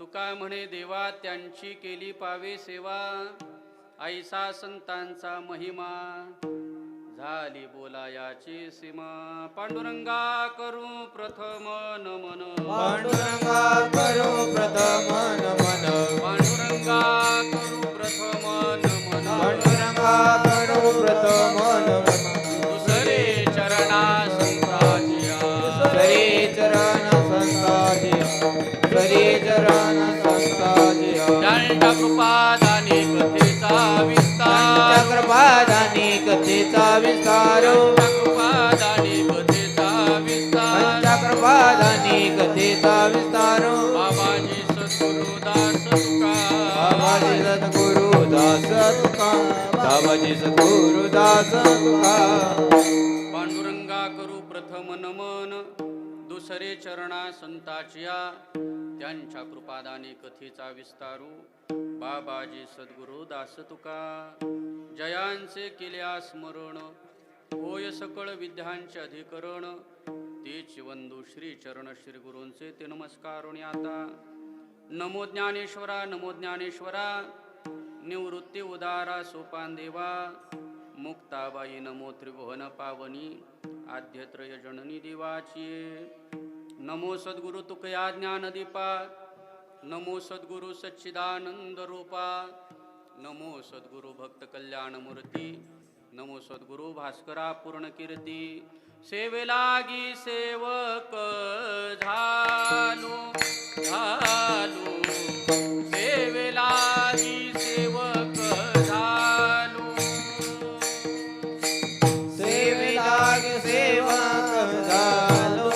तुका म्हणे देवा त्यांची केली पावे सेवा, ऐसा संतांचा महिमा झाली बोलायाची सीमा. पांडुरंगा करू प्रथम नमन, पांडुरंगा करू प्रथम नमन, पांडुरंगा करू प्रथम नमन, पांडुरंगा करू प्रथम नमन. दुसरे चरणा संताजिया, सरे चरण संताजिया, सरे चरण संताजिया. त्यांच्या कृपादानी कथेचा विस्तार, चक्रपादानी कथेचा विस्तार, कृपादानी कथेचा विस्तार. चक्रपादानी कथेचा विस्तार. बाबाजी सद्गुरु दास तुका, बाबाजी सद्गुरु दास तुका, बाबाजी सद्गुरु दास तुका. पांडुरंगा करू प्रथम नमन, दुसरे चरणा संताचिया. त्यांच्या कृपादानी कथेचा विस्तारू, बाबाजी सद्गुरु दास तुका. जयांचे केल्या स्मरण, होय सकळ विद्यांचे अधिकरण. तेच वंदू श्री चरण श्री गुरूंचे ते नमस्कारुणी आता. नमो ज्ञानेश्वरा, नमो ज्ञानेश्वरा, निवृत्ती उदारा सोपान देवा. मुक्ताबाई नमो त्रिभुवन पावनी, आद्यत्रय जननी देवाची. नमो सद्गुरु तुकया ज्ञानदीपा, नमो सद्गुरु सच्चिदानंद रूपा. नमो सद्गुरु भक्त कल्याण मूर्ती, नमो सद्गुरु भास्करा पूर्ण कीर्ती. सेवेलागी सेवक झालो झालो, सेवेलागी सेवक झालो. सेवेलाग सेवक झालो,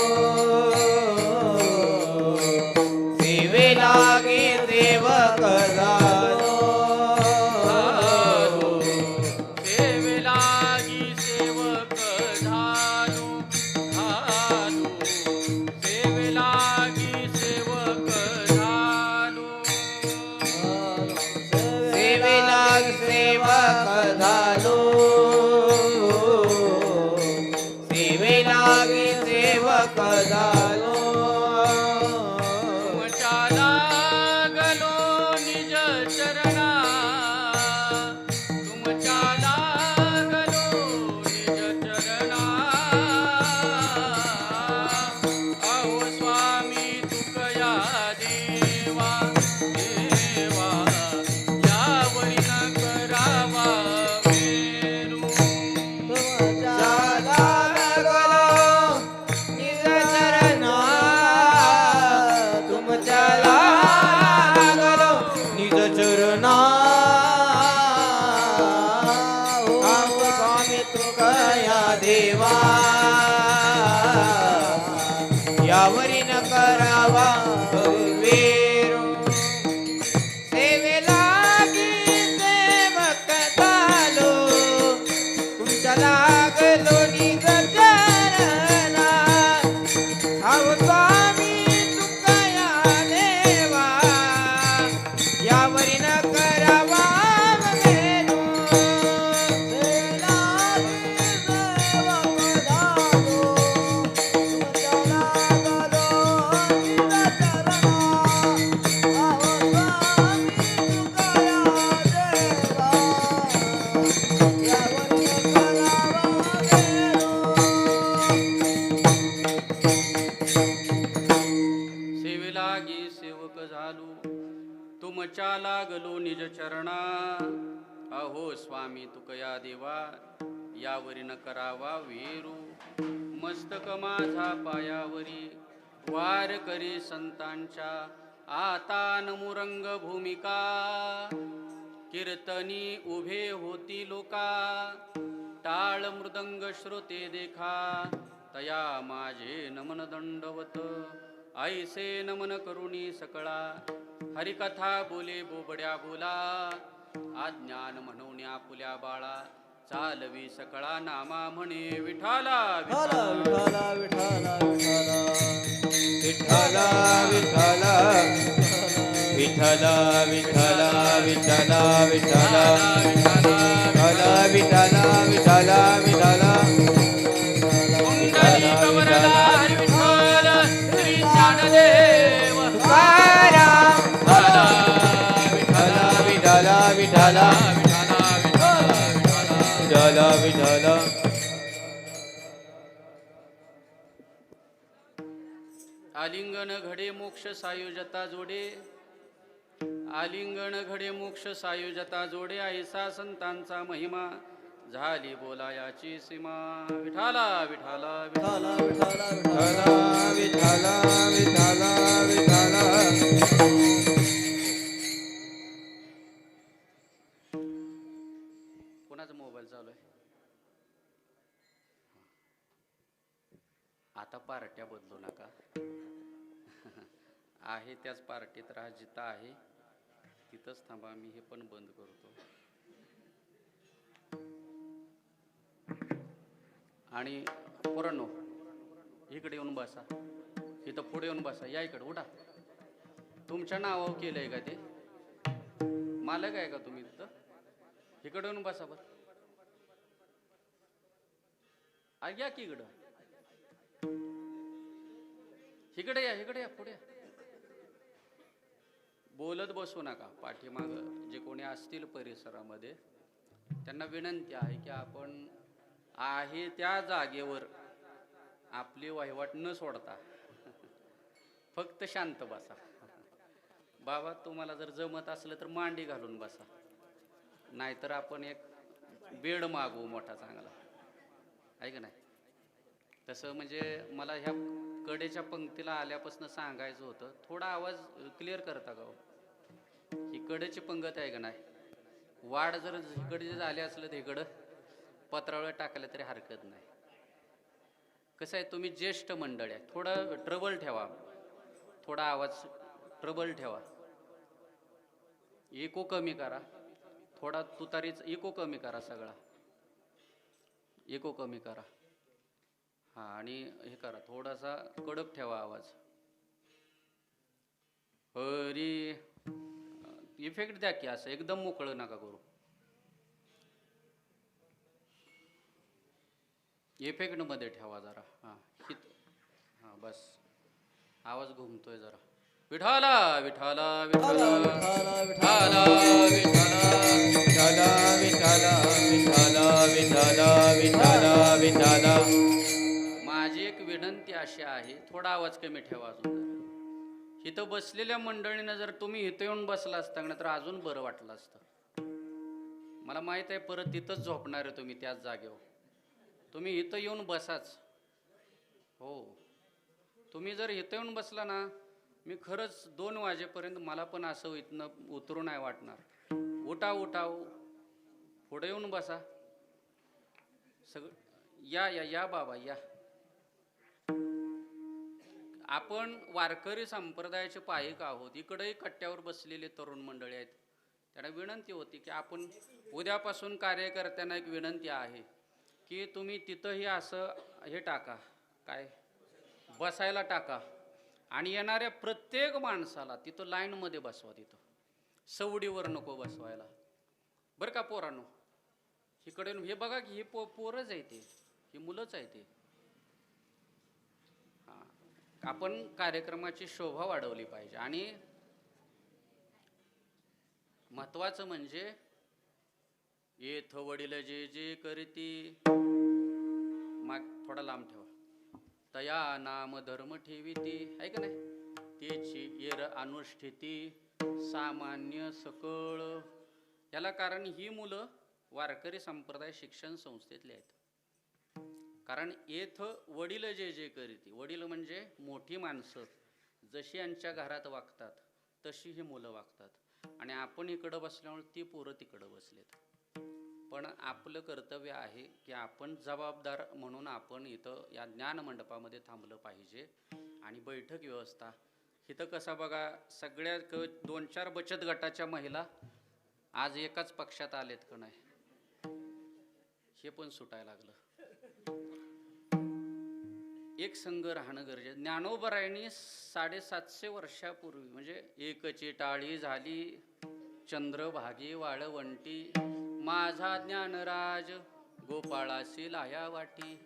सेवेलागे सेवक झालो. सेवेलागी सेवक झालो झालो, सेवेलागी सेवक झालो. सेवेलाग सेवक झालो, सेवेलागे सेवक झालो. तुमच्या लागलो निज चरणा, तुमच्या लागलो निज चरणा. अहो स्वामी तुकया देवा देवा, यावरी न करावा वेरू. जाला लागलो निज चरणा, तुमच्या लागलो निज चरणा. आहो स्वामी तुकया देवा, यावरी न करावा वेरू. सेवेलागी सेवक झालो, तुमच्या लागलो निज चरणा. आहो स्वामी तुकया देवा, यावरी न करावा वेरू. सेवेलागी सेवक झालो, तुमच्या लागलो निज चरणा. आहो स्वामी तुकया देवा, यावरी न करावा वेरू. सेवेलागी सेवक झालो, तुमच्या लागलो निज चरणा. अहो स्वामी तुकया देवा, यावरी न करावा वेरू. मस्तक माझा पायावरी, वार करी संतांच्या. आता नमुरंग भूमिका, कीर्तनी उभे होती लोका. टाळ मृदंग श्रोते देखा, तया माझे नमन दंडवत. ऐसे नमन करुणी सकळा, हरिकथा बोले बोबड्या बोला. आज्ञान म्हणवण्या फुल्या बाळा, चालवी सकळा नामा म्हणे विठाला विठाला विठाला विठाला विठाला विठाला विठाला विठाला विठाला विठाला विठाला विठाला विठाला विठाला कुंडली कमरला हरी विठ्ठल श्री ज्ञानदेव तुकाराम आलिंगन घडे मोक्ष सायुजता जोडे, आलिंगन घडे मोक्ष सायुजता जोडे, ऐसा संतांचा महिमा झाली बोलायाची सीमा. विठाला विठाला विठाला विठाला विठाला विठाला विठाला. कोणाचा मोबाईल चालू आहे? आता पार्ट्या बदलू नका. आहे त्याच पार्टीत राहा, जिथं आहे तिथंच थांबा. मी हे पण बंद करतो. आणि पोरांनो, इकडे येऊन बसा, इथं पुढे येऊन बसा. या इकडे उठा. तुमच्या नावावर केलंय का ते? मालक आहे का तुम्ही तिथं? इकडे येऊन बसा बरं. या की इकडं, इकडे या, इकडे या, पुढे या. बोलत बसू नका. पाठीमाग जे कोणी असतील परिसरामध्ये त्यांना विनंती आहे की आपण आहे त्या जागेवर आपली वहिवाट न सोडता फक्त शांत बसा. बाबा, तुम्हाला जर जमत असलं तर मांडी घालून बसा, नाहीतर आपण एक बेड मागवू मोठा चांगला, आहे का नाही? तसं म्हणजे मला ह्या कडेच्या पंक्तीला आल्यापासून सांगायचं होतं, थोडा आवाज क्लिअर करता का हो? ही कडेची पंगत आहे का नाही? वाढ जर इकडे झाले असलं तर इकडं पत्रावळ टाकलं तरी हरकत नाही. कसं आहे, तुम्ही ज्येष्ठ मंडळ आहे, थोडं ट्रबल ठेवा, थोडा आवाज ट्रबल ठेवा. इको कमी करा, थोडा तुतारीच इको कमी करा, सगळा इको कमी करा. हां, आणि हे करा, थोडासा कडक ठेवा आवाज. हरी इफेक्ट द्या की, असं एकदम मोकळं नका करू. इफेक्ट मध्ये ठेवा जरा. हां, हां, बस. आवाज घुमतोय जरा. विठाला विठाला विठाला विठाला विठाला विठाला विठाला विठाला विठाला विठाला. माझी एक विनंती अशी आहे, थोडा आवाज कमी ठेवा अजून. इथं बसलेल्या मंडळीनं जर तुम्ही इथं येऊन बसला असता ना तर अजून बरं वाटलं असतं. मला माहित आहे परत तिथंच झोपणार आहे तुम्ही त्याच जागेवर. तुम्ही इथं येऊन बसाच. हो, तुम्ही जर इथं येऊन बसला ना, मी खरंच 2 वाजेपर्यंत मला पण असं इथनं उतरू नाही वाटणार. उठा उठा, पुढे येऊन बसा सगळं. या या या बाबा या. आपण वारकरी संप्रदायाचे पायिक आहोत. इकडेही कट्ट्यावर बसलेले तरुण मंडळी आहेत. त्यांना विनंती होती की आपण उद्यापासून कार्यकर्त्यांना एक विनंती आहे की तुम्ही तिथंही असं हे टाका, काय बसायला टाका, आणि येणाऱ्या प्रत्येक माणसाला तिथं लाईनमध्ये बसवा. तिथं सवडीवर नको बसवायला, बरं का पोरांनो? इकडे हे बघा की, हे पोरच आहे, ते ही मुलंच आहे. ते हां, आपण कार्यक्रमाची शोभा वाढवली पाहिजे. आणि महत्वाचं म्हणजे येथ वडील जे जे करीती, माग थोडा लांब ठेवा. तया नाम धर्म ठेविती, आहे का नाही? तेची येर अनुष्ठिती सामान्य सकळ. याला कारण ही मुलं वारकरी संप्रदाय शिक्षण संस्थेतले आहेत. कारण येथ वडील जे जे करीती, वडील म्हणजे मोठी माणसं जशी यांच्या घरात वागतात तशी ही मुलं वागतात. आणि आपण इकडं बसल्यामुळे ती पोरं तिकडं बसलेत. पण आपलं कर्तव्य आहे की आपण जबाबदार म्हणून आपण इथं या ज्ञान मंडपामध्ये थांबलं पाहिजे. आणि बैठक व्यवस्था इथं कसा बघा, सगळ्या 2-4 बचत गटाच्या महिला आज एकाच पक्षात आलेत का नाही, हे पण सुटायला लागलं. एक संघ राहणं गरजेचं. ज्ञानोबरायांनी 750 वर्षापूर्वी, म्हणजे एकची टाळी झाली चंद्रभागी वाळवंटी, माझा ज्ञानराज गोपाळासी लाया वाटी.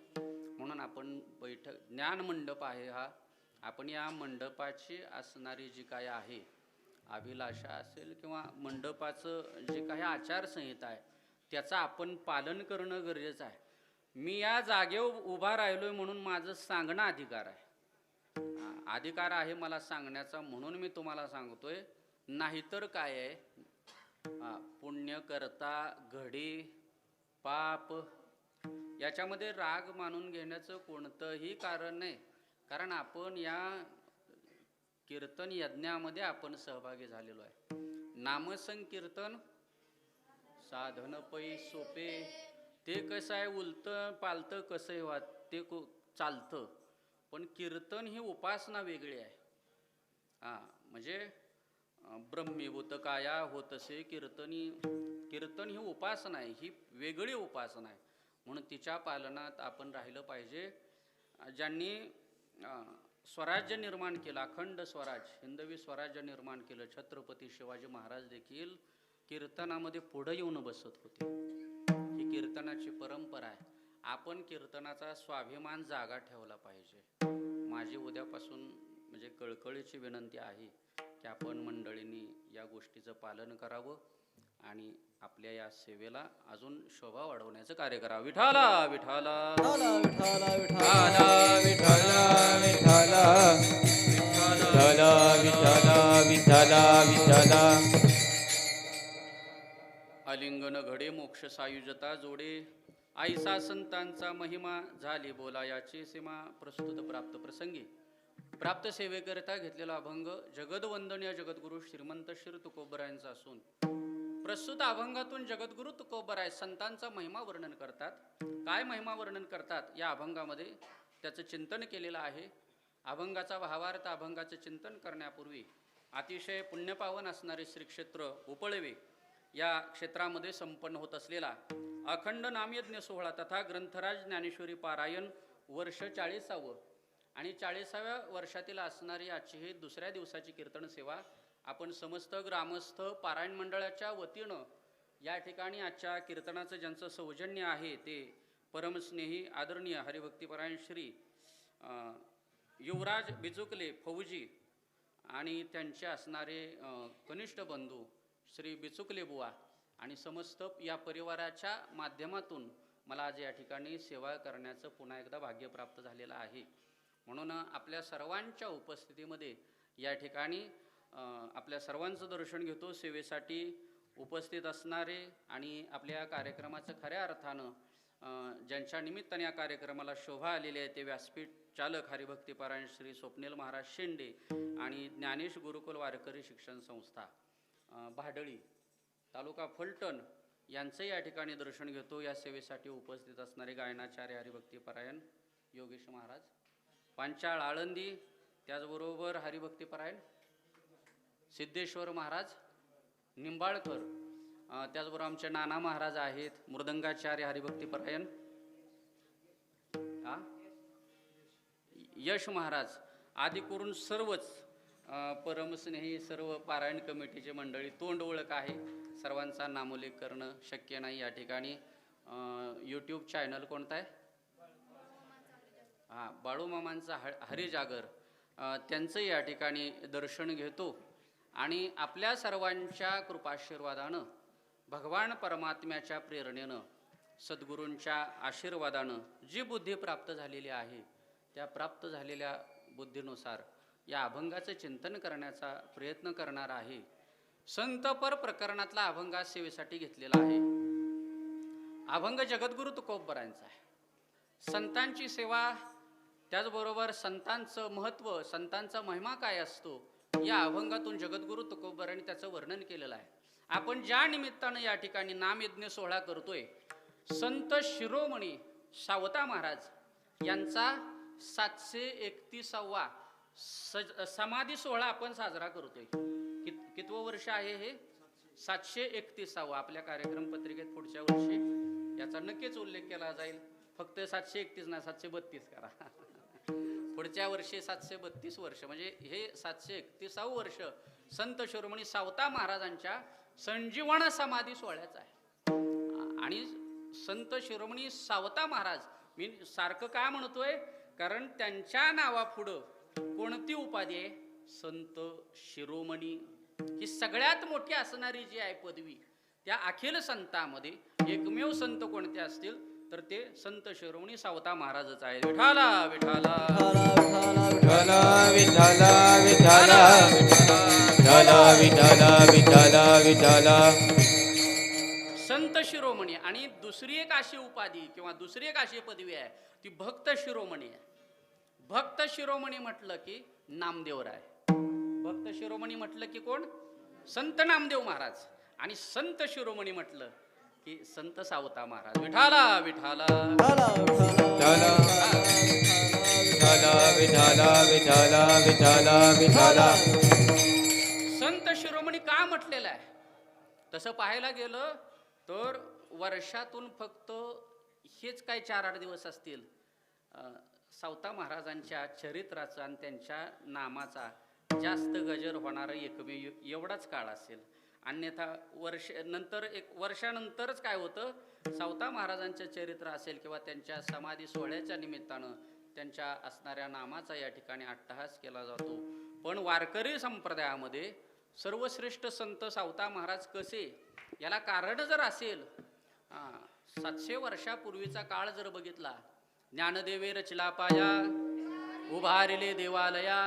म्हणून आपण बैठक ज्ञान मंडप आहे हा. आपण या मंडपाची असणारी जी काय आहे अभिलाषा असेल किंवा मंडपाचं जे काही आचारसंहिता आहे त्याचं आपण पालन करणं गरजेचं आहे. मी या जागेवर उभा राहिलोय म्हणून माझं सांगणं अधिकार आहे. अधिकार आहे मला सांगण्याचा, म्हणून मी तुम्हाला सांगतोय. नाहीतर काय आहे, पुण्य करता घडी पाप, याच्यामध्ये राग मानून घेण्याचं कोणतंही कारण नाही. कारण आपण या कीर्तन यज्ञामध्ये आपण सहभागी झालेलो आहे. नामसंकीर्तन साधन पै सोपे, ते कसं आहे, उलतं पालतं कसंही ते चालतं, पण कीर्तन ही उपासना वेगळी आहे. म्हणजे ब्रह्मीभूत काया होतसे कीर्तनी, कीर्तन ही उपासना आहे, ही वेगळी उपासना आहे. म्हणून तिच्या पालनात आपण राहिलं पाहिजे. ज्यांनी स्वराज्य निर्माण केलं, अखंड स्वराज, हिंदवी स्वराज्य निर्माण केलं, छत्रपती शिवाजी महाराज देखील कीर्तनामध्ये पुढे येऊन बसत होते. ही कीर्तनाची परंपरा आहे. आपण कीर्तनाचा स्वाभिमान जागा ठेवला पाहिजे. माझी उद्यापासून म्हणजे कळकळीची विनंती आहे की आपण मंडळींनी या गोष्टीचं पालन करावं आणि आपल्या या सेवेला अजून शोभा वाढवण्याचं कार्य करावं. विठाला विठाला विठाला विठाला विठाला विठाला विठाला विठाला विठाला. आलिंगन घडे मोक्ष सायुजता जोडे, आईसा संतांचा महिमा झाली बोला याची सीमा. प्रस्तुत प्राप्त प्रसंगी प्राप्त सेवेकरिता घेतलेला अभंग जगदवंदनीय जगद्गुरु श्रीमंत श्री तुकोबरायांचा असून प्रस्तुत अभंगातून जगद्गुरु तुकोबराय संतांचा महिमा वर्णन करतात. काय महिमा वर्णन करतात या अभंगामध्ये त्याचं चिंतन केलेलं आहे. अभंगाचा भावार्थ, अभंगाचं चिंतन करण्यापूर्वी अतिशय पुण्यपावन असणारे श्री क्षेत्र उपळवे या क्षेत्रामध्ये संपन्न होत असलेला अखंड नामयज्ञ सोहळा तथा ग्रंथराज ज्ञानेश्वरी पारायण वर्ष 40वे आणि 40व्या वर्षातील असणारी आजची ही दुसऱ्या दिवसाची कीर्तन सेवा आपण समस्त ग्रामस्थ पारायण मंडळाच्या वतीनं या ठिकाणी आजच्या कीर्तनाचं ज्यांचं सौजन्य आहे ते परमस्नेही आदरणीय हरिभक्तीपरायण श्री युवराज बिचुकले फौजी आणि त्यांचे असणारे कनिष्ठ बंधू श्री बिचुकले बुवा आणि समस्त या परिवाराच्या माध्यमातून मला आज या ठिकाणी सेवा करण्याचं पुन्हा एकदा भाग्य प्राप्त झालेलं आहे. म्हणून आपल्या सर्वांच्या उपस्थितीमध्ये या ठिकाणी आपल्या सर्वांचं दर्शन घेतो. सेवेसाठी उपस्थित असणारे आणि आपल्या कार्यक्रमाचं खऱ्या अर्थानं ज्यांच्या निमित्ताने या कार्यक्रमाला शोभा आलेली आहे ते व्यासपीठ चालक हरिभक्तीपरायण श्री स्वप्नील महाराज शेंडे आणि ज्ञानेश गुरुकुल वारकरी शिक्षण संस्था भाडळी तालुका फलटण यांचं या ठिकाणी दर्शन घेतो. या सेवेसाठी उपस्थित असणारे गायनाचार्य हरिभक्तीपरायण योगेश महाराज पांचाळ आळंदी, त्याचबरोबर हरिभक्तीपरायण सिद्धेश्वर महाराज निंबाळकर, त्याचबरोबर आमचे नाना महाराज आहेत मृदंगाचार्य हरिभक्तीपरायण यश महाराज आदी करून सर्वच परमस्नेही सर्व पारायण कमिटीची मंडळी. तोंड ओळख आहे, सर्वांचा नामोल्लेख करणं शक्य नाही या ठिकाणी. यूट्यूब चॅनल कोणता आहे? बाळूमामांचा हरिजागर, त्यांचं या ठिकाणी दर्शन घेतो आणि आपल्या सर्वांच्या कृपाशीर्वादानं भगवान परमात्म्याच्या प्रेरणेनं सद्गुरूंच्या आशीर्वादानं जी बुद्धी प्राप्त झालेली आहे त्या प्राप्त झालेल्या बुद्धीनुसार या अभंगाचं चिंतन करण्याचा प्रयत्न करणार आहे. संतपर प्रकरणातला अभंग सेवेसाठी घेतलेला आहे. अभंग जगद्गुरु तुकोबरायांचा आहे. संतांची सेवा, त्याचबरोबर संतांचं महत्त्व, संतांचा महिमा काय असतो या अभंगातून जगद्गुरु तुकोबरायांनी त्याचं वर्णन केलेलं आहे. आपण ज्या निमित्तानं या ठिकाणी नामयज्ञ सोहळा करतोय, संत शिरोमणी सावता महाराज यांचा 731वा समाधी सोहळा आपण साजरा करतोय. कितवं वर्ष आहे हे? 731वा. आपल्या कार्यक्रम पत्रिकेत पुढच्या वर्षी याचा नक्कीच उल्लेख केला जाईल. फक्त 731 ना 732 करा. पुढच्या वर्षी 732 वर्ष, म्हणजे हे 731वे वर्ष संत शिरोमणी सावता महाराजांच्या संजीवन समाधी सोहळ्याचं आहे. आणि संत शिरोमणी सावता महाराज मी सारखं काय म्हणतोय, कारण त्यांच्या नावापुढं कोणती उपाधी आहे? संत शिरोमणी. ही सगळ्यात मोठी असणारी जी आहे पदवी, त्या अखिल संतांमध्ये एकमेव संत कोणते असतील तर ते संत शिरोमणी सावता महाराजच आहे. विठाला विठाला विठ्ठला विठ्ठला विठ्ठला विठ्ठला विठ्ठला विठ्ठला. संत शिरोमणी. आणि दुसरी एक अशी उपाधी किंवा दुसरी एक अशी पदवी आहे ती भक्त शिरोमणी आहे. भक्त शिरोमणी म्हटलं की नामदेवराय. भक्त शिरोमणी म्हटलं की कोण? संत नामदेव महाराज. आणि संत शिरोमणी म्हटलं की संत सावता महाराज. विठाला विठाला विठ्ठला विठ्ठला विठ्ठला विठ्ठला विठ्ठला. संत शिरोमणी का म्हटलेलं आहे? तसं पाहायला गेलं तर वर्षातून फक्त हेच काय 4-8 दिवस असतील सावता महाराजांच्या चरित्राचा आणि त्यांच्या नामाचा जास्त गजर होणारा एकमेव एवढाच काळ असेल. अन्यथा एक वर्षानंतरच काय होतं, सावता महाराजांचं चरित्र असेल किंवा त्यांच्या समाधी सोहळ्याच्या निमित्तानं त्यांच्या असणाऱ्या नामाचा या ठिकाणी अट्टहास केला जातो. पण वारकरी संप्रदायामध्ये सर्वश्रेष्ठ संत सावता महाराज कसे, याला कारण जर असेल 700 वर्षापूर्वीचा काळ जर बघितला, ज्ञानदेवे रचला पाया उभारिले देवालया,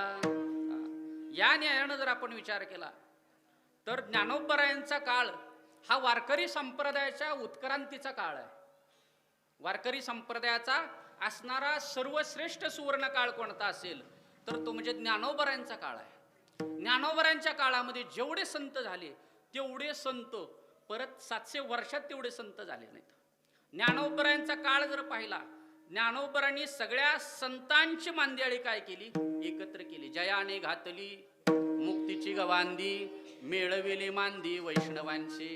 या न्यायानं जर आपण विचार केला तर ज्ञानोबरायांचा काळ हा वारकरी संप्रदायाच्या उत्क्रांतीचा काळ आहे. वारकरी संप्रदायाचा असणारा सर्वश्रेष्ठ सुवर्ण काळ कोणता असेल तर तो म्हणजे ज्ञानोबरायांचा काळ आहे. ज्ञानोबरायांच्या काळामध्ये जेवढे संत झाले तेवढे संत परत 700 वर्षात तेवढे संत झाले नाहीत. ज्ञानोबरायांचा काळ जर पाहिला, ज्ञानोबरांनी सगळ्या संतांची मांदियाळी काय केली? एकत्र केली. जयाने घातली मुक्तीची गवांदी, मेळविली मांदी वैष्णवांची.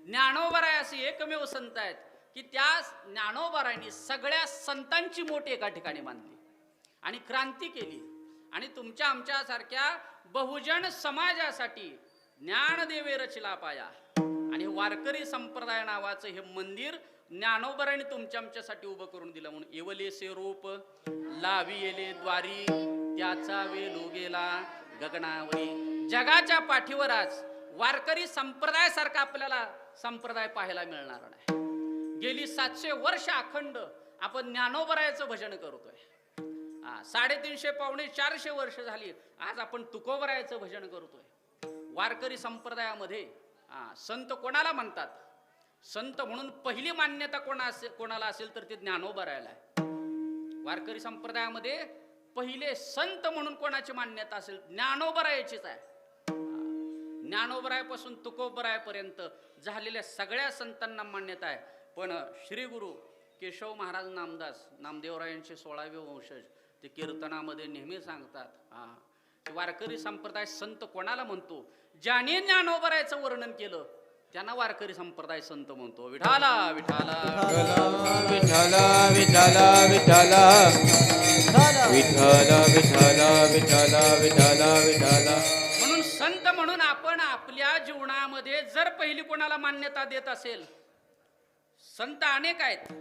ज्ञानोबराय असे एकमेव संत आहेत की त्या ज्ञानोबरांनी सगळ्या संतांची मोठ एका ठिकाणी बांधली आणि क्रांती केली. आणि तुमच्या आमच्या सारख्या बहुजन समाजासाठी ज्ञानदेवे रचला पाया. आणि वारकरी संप्रदाय नावाचं हे मंदिर ज्ञानोबरांनी तुमच्या आमच्यासाठी उभं करून दिलं. म्हणून येवलेसे रूप लावी येले द्वारी, त्याचा वेलो गेला गगनावरी. जगाच्या पाठीवर आज वारकरी संप्रदायासारखा आपल्याला संप्रदाय पाहायला मिळणार नाही. गेली 700 वर्ष अखंड आपण ज्ञानोबरायाचं भजन करतोय. 350 पावणे 400 वर्ष झाली आज आपण तुकोबरायाचं भजन करतोय. वारकरी संप्रदायामध्ये संत कोणाला म्हणतात? संत म्हणून पहिली मान्यता कोणाला असेल तर ते ज्ञानोबरायाला आहे. वारकरी संप्रदायामध्ये पहिले संत म्हणून कोणाची मान्यता असेल? ज्ञानोबरायाचीच आहे. ज्ञानोबरायापासून तुकोबरायापर्यंत झालेल्या सगळ्या संतांना मान्यता आहे. पण श्री गुरु केशव महाराज नामदास नामदेवरायांचे 16वे वंशज ते कीर्तनामध्ये नेहमी सांगतात, वारकरी संप्रदाय संत कोणाला म्हणतो? ज्याने ज्ञानोबरायाचं वर्णन केलं त्यांना वारकरी संप्रदाय संत म्हणतो. विठाला विठाला विठ्ठला विठ्ठला विठ्ठला विठ्ठला विठ्ठला विठ्ठला विठ्ठला विठ्ठला. म्हणून संत म्हणून आपण आपल्या जीवनामध्ये जर पहिली कोणाला मान्यता देत असेल, संत अनेक आहेत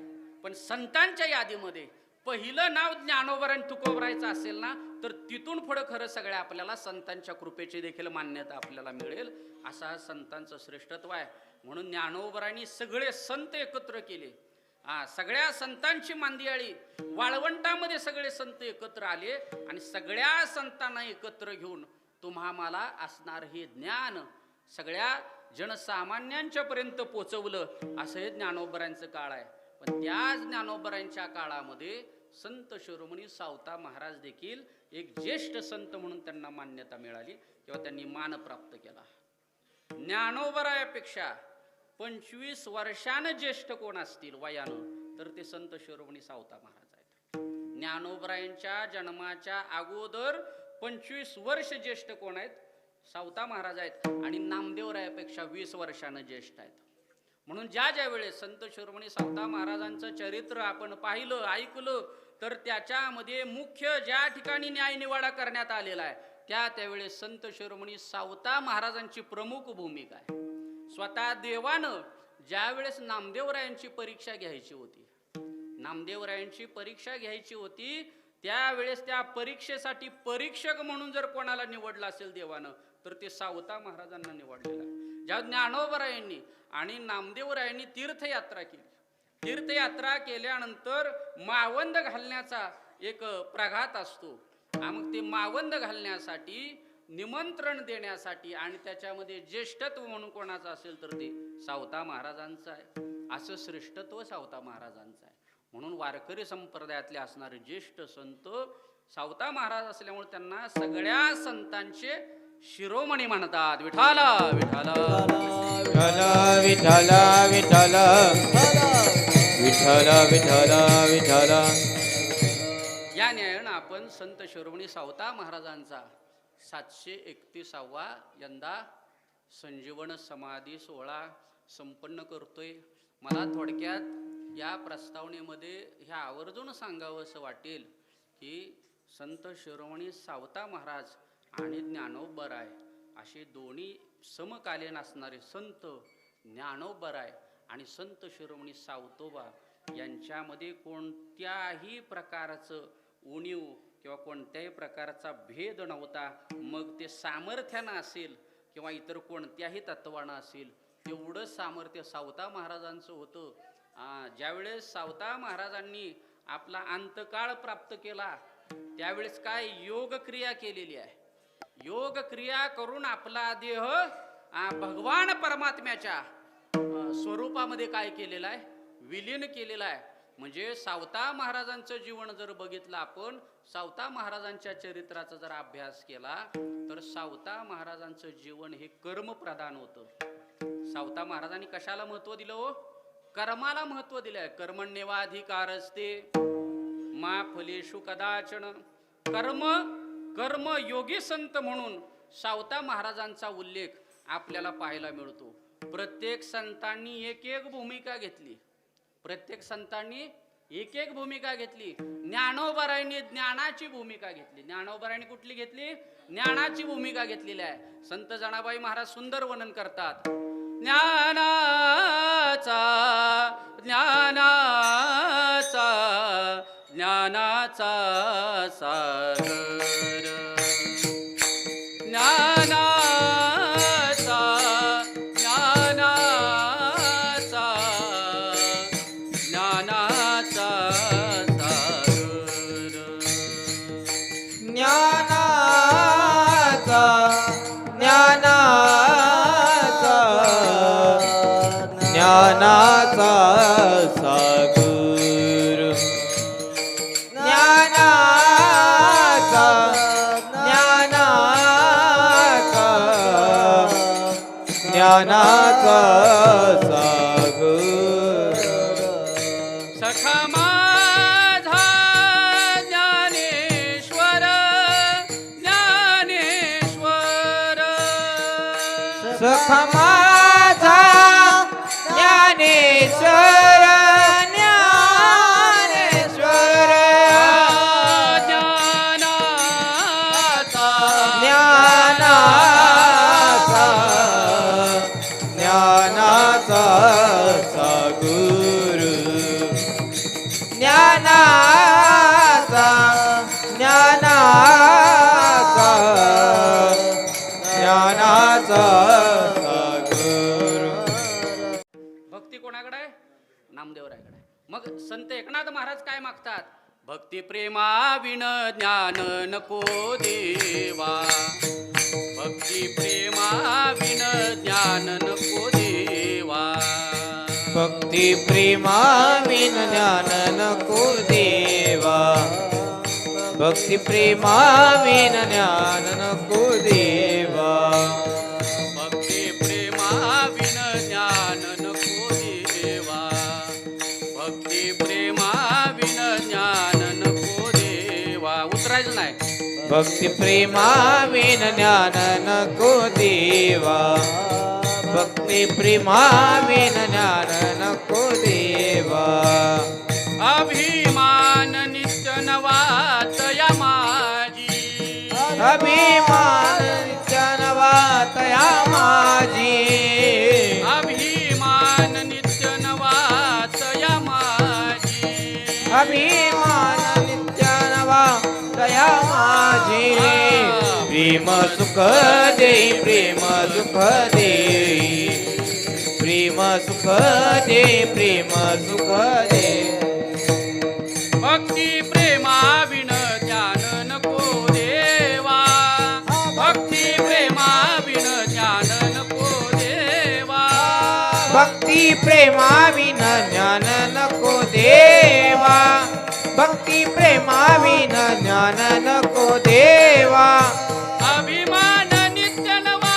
पण संतांच्या यादीमध्ये पहिलं नाव ज्ञानोबराय तुकोबरायचं असेल ना, तर तिथून पुढे खरं सगळ्या आपल्याला संतांच्या कृपेची देखील मान्यता आपल्याला मिळेल. असा संतांचं श्रेष्ठत्व आहे. म्हणून ज्ञानोबरायांनी सगळे संत एकत्र केले. सगळ्या संतांची मांदियाळी वाळवंटामध्ये सगळे संत एकत्र आले आणि सगळ्या संतांना एकत्र घेऊन तुम्हा मला असणार हे ज्ञान सगळ्या जनसामान्यांच्या पर्यंत पोचवलं. असं हे ज्ञानोबरायांचं काळ आहे. पण त्याच ज्ञानोबरायांच्या काळामध्ये संत शिरोमणी सावता महाराज देखील एक ज्येष्ठ संत म्हणून त्यांना मान्यता मिळाली किंवा त्यांनी मान प्राप्त केला. ज्ञानोबरायापेक्षा 25 वर्षानं ज्येष्ठ कोण असतील वयानं तर ते संत शिरोमणी सावता महाराज आहेत. ज्ञानोबरायांच्या जन्माच्या अगोदर 25 वर्ष ज्येष्ठ कोण आहेत? सावता महाराज आहेत. आणि नामदेवरायापेक्षा 20 वर्षानं ज्येष्ठ आहेत. म्हणून ज्या वेळेस संत शिरोमणी सावता महाराजांचं चरित्र आपण पाहिलं ऐकलं तर त्याच्यामध्ये मुख्य ज्या ठिकाणी न्यायनिवाडा करण्यात आलेला आहे त्यावेळेस संत शिरोमणी सावता महाराजांची प्रमुख भूमिका आहे. स्वतः देवानं ज्या वेळेस नामदेवरायांची परीक्षा घ्यायची होती, नामदेवरायांची परीक्षा घ्यायची होती त्यावेळेस त्या परीक्षेसाठी परीक्षक म्हणून जर कोणाला निवडलं असेल देवानं तर ते सावता महाराजांना निवडलेलं आहे. ज्या ज्ञानोबरायांनी आणि नामदेवरायांनी तीर्थयात्रा केली, तीर्थयात्रा केल्यानंतर मावंद घालण्याचा एक प्रघात असतो. मग ते मावंद घालण्यासाठी, निमंत्रण देण्यासाठी, आणि त्याच्यामध्ये ज्येष्ठत्व म्हणून कोणाचं असेल तर ते सावता महाराजांचं आहे. असं श्रेष्ठत्व सावता महाराजांचं आहे. म्हणून वारकरी संप्रदायातले असणारे ज्येष्ठ संत सावता महाराज असल्यामुळे त्यांना सगळ्या संतांचे शिरोमणी म्हणतात. विठाला विठाला विठ्ठल विठ्ठल विठ्ठल विठ्ठल विठ्ठल विठ्ठल. या न्यायानं आपण संत शिरोमणी सावता महाराजांचा 731वा यंदा संजीवन समाधी सोहळा संपन्न करतोय. मला थोडक्यात या प्रस्तावनेमध्ये ह्या आवर्जून सांगावं असं वाटेल की संत शिरोमणी सावता महाराज आणि ज्ञानोबराय असे दोन्ही समकालीन असणारे संत, ज्ञानोबराय आणि संत शिरोमणी सावतोबा यांच्यामध्ये कोणत्याही प्रकारचं उणीव किंवा कोणत्याही प्रकारचा भेद नव्हता. मग ते सामर्थ्यानं असेल किंवा इतर कोणत्याही तत्वानं असेल, तेवढं सामर्थ्य सावता महाराजांचं होतं. ज्यावेळेस सावता महाराजांनी आपला अंतकाळ प्राप्त केला त्यावेळेस काय योग क्रिया केलेली आहे. योग क्रिया करून आपला देह भगवान परमात्म्याच्या स्वरूपामध्ये काय केलेला आहे, विलीन केलेला आहे. म्हणजे सावता महाराजांचं जीवन जर बघितलं आपण, सावता महाराजांच्या चरित्राचा जर अभ्यास केला तर सावता महाराजांचं जीवन हे कर्मप्रधान होतं. सावता महाराजांनी कशाला महत्व दिलं हो? कर्माला महत्व दिलंय. कर्मण्येवाधिकारस्ते मा फलेषु कदाचन. कर्म योगी संत म्हणून सावता महाराजांचा उल्लेख आपल्याला पाहायला मिळतो. प्रत्येक संतांनी एक एक भूमिका घेतली. प्रत्येक संतांनी एक एक भूमिका घेतली. ज्ञानोबरायांनी ज्ञानाची भूमिका घेतली. ज्ञानोबरायांनी कुठली घेतली? ज्ञानाची भूमिका घेतलेली आहे. संत जनाबाई महाराज सुंदर वर्णन करतात. ज्ञानाचा ज्ञानाचा ज्ञानाचा सागर, ज्ञानाचा ज्ञानाचा ज्ञानाचा सागर, ज्ञानाचा ज्ञानाचा ज्ञानाचा सागर, ज्ञानाचा ज्ञानाचा ज्ञानाचा सागर. सखा माझा ज्ञानेश्वर ज्ञानेश्वर, सखा माझा ज्ञानेश्वर ज्ञानेश्वर, ज्ञानाचा ज्ञानाचा ज्ञानाचा सागर, ज्ञानाचा ज्ञानाचा ज्ञानाचा सागर. भक्ती कोणाकडे आहे? नामदेवरायाकडे आहे. मग संत एकनाथ महाराज काय मागतात? भक्ती प्रेमा विण ज्ञान नको देवा, भक्ती प्रेमा विण ज्ञान नको देवा, भक्ती प्रेमा विन ज्ञान नको देवा, भक्ती प्रेमा विन ज्ञान नको देवा, भक्ती प्रेमा विण ज्ञान नको देवा, भक्ती प्रेमा विण ज्ञान नको देवा. उतरायचं नाही. भक्ती प्रेमा विन ज्ञान नको देवा, भक्ती प्रेमा विन ज्ञान नको देवा, अभिमान नित्य नवा तया माझी, अभिमान नित्य नवा तया माझी, अभिमान नित्य नवा तया माझी, अभिमान नित्य नवा तया माझी. प्रेम सुख देई, प्रेम सुख देई, प्रेम सुख दे, प्रेम सुख दे. भक्ती प्रेमाविन ज्ञान नको देवा, भक्ती प्रेमाविन ज्ञान नको देवा, भक्ती प्रेमाविन ज्ञान नको देवा, भक्ती प्रेमाविन ज्ञान नको देवा. अभिमान नित्य नवा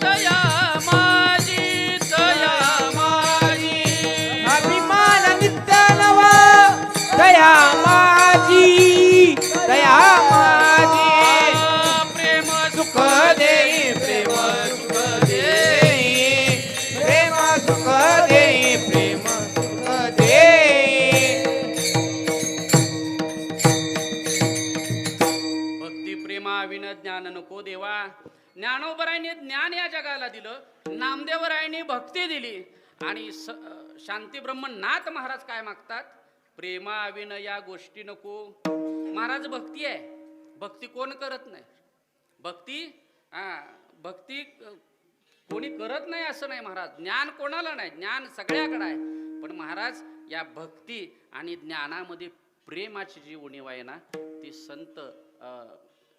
तया माझी, तया माझी, अभिमान नित्य नवा दया माझी, दया माझी. प्रेम सुख दे, प्रेम सुख दे, प्रेम सुख दे, प्रेम सुख दे. भक्ती प्रेमाविन ज्ञान नको देवा. ज्ञानोबरायांनी ज्ञान या जगाला दिलं, नामदेवरायांनी भक्ती दिली आणि शांती ब्रह्मनाथ महाराज काय मागतात? प्रेमाविन या गोष्टी नको. महाराज भक्ती आहे, भक्ती कोण करत नाही. भक्ती भक्ती कोणी करत नाही असं नाही महाराज. ज्ञान कोणाला नाही, ज्ञान सगळ्याकडे आहे. पण महाराज या भक्ती आणि ज्ञानामध्ये प्रेमाची जी उणीव आहे ना, ती संत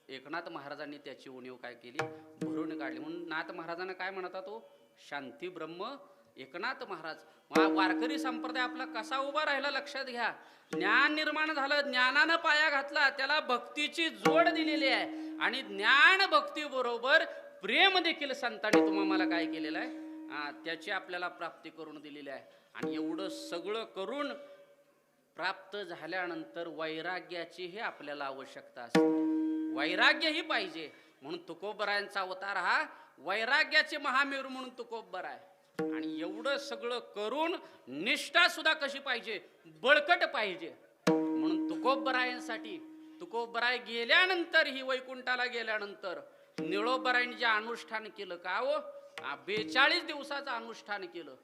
एकनाथ महाराजांनी त्याची उणीव काय केली? भरून काढली. म्हणून नाथ महाराजांना काय म्हणतात? तो शांती ब्रह्म एकनाथ महाराज. वारकरी संप्रदाय आपला कसा उभा राहिला लक्षात घ्या. ज्ञान निर्माण झालं, ज्ञानानं पाया घातला, त्याला भक्तीची जोड दिलेली आहे. आणि ज्ञान भक्ती बरोबर प्रेम देखील संतांनी तुम्हाला काय केलेलं आहे? त्याची आपल्याला प्राप्ती करून दिलेली आहे. आणि एवढं सगळं करून प्राप्त झाल्यानंतर वैराग्याचीही आपल्याला आवश्यकता असते. वैराग्य ही पाहिजे. म्हणून तुकोबरायांचा अवतार हा वैराग्याचे महामेरू म्हणून तुकोबर आहे. आणि एवढं सगळं करून निष्ठा सुद्धा कशी पाहिजे? बळकट पाहिजे. म्हणून तुकोबरायांसाठी तुकोबराय गेल्यानंतर ही वैकुंठाला गेल्यानंतर निळोबरायांनी जे अनुष्ठान केलं का हो, 42 दिवसाचं अनुष्ठान केलं.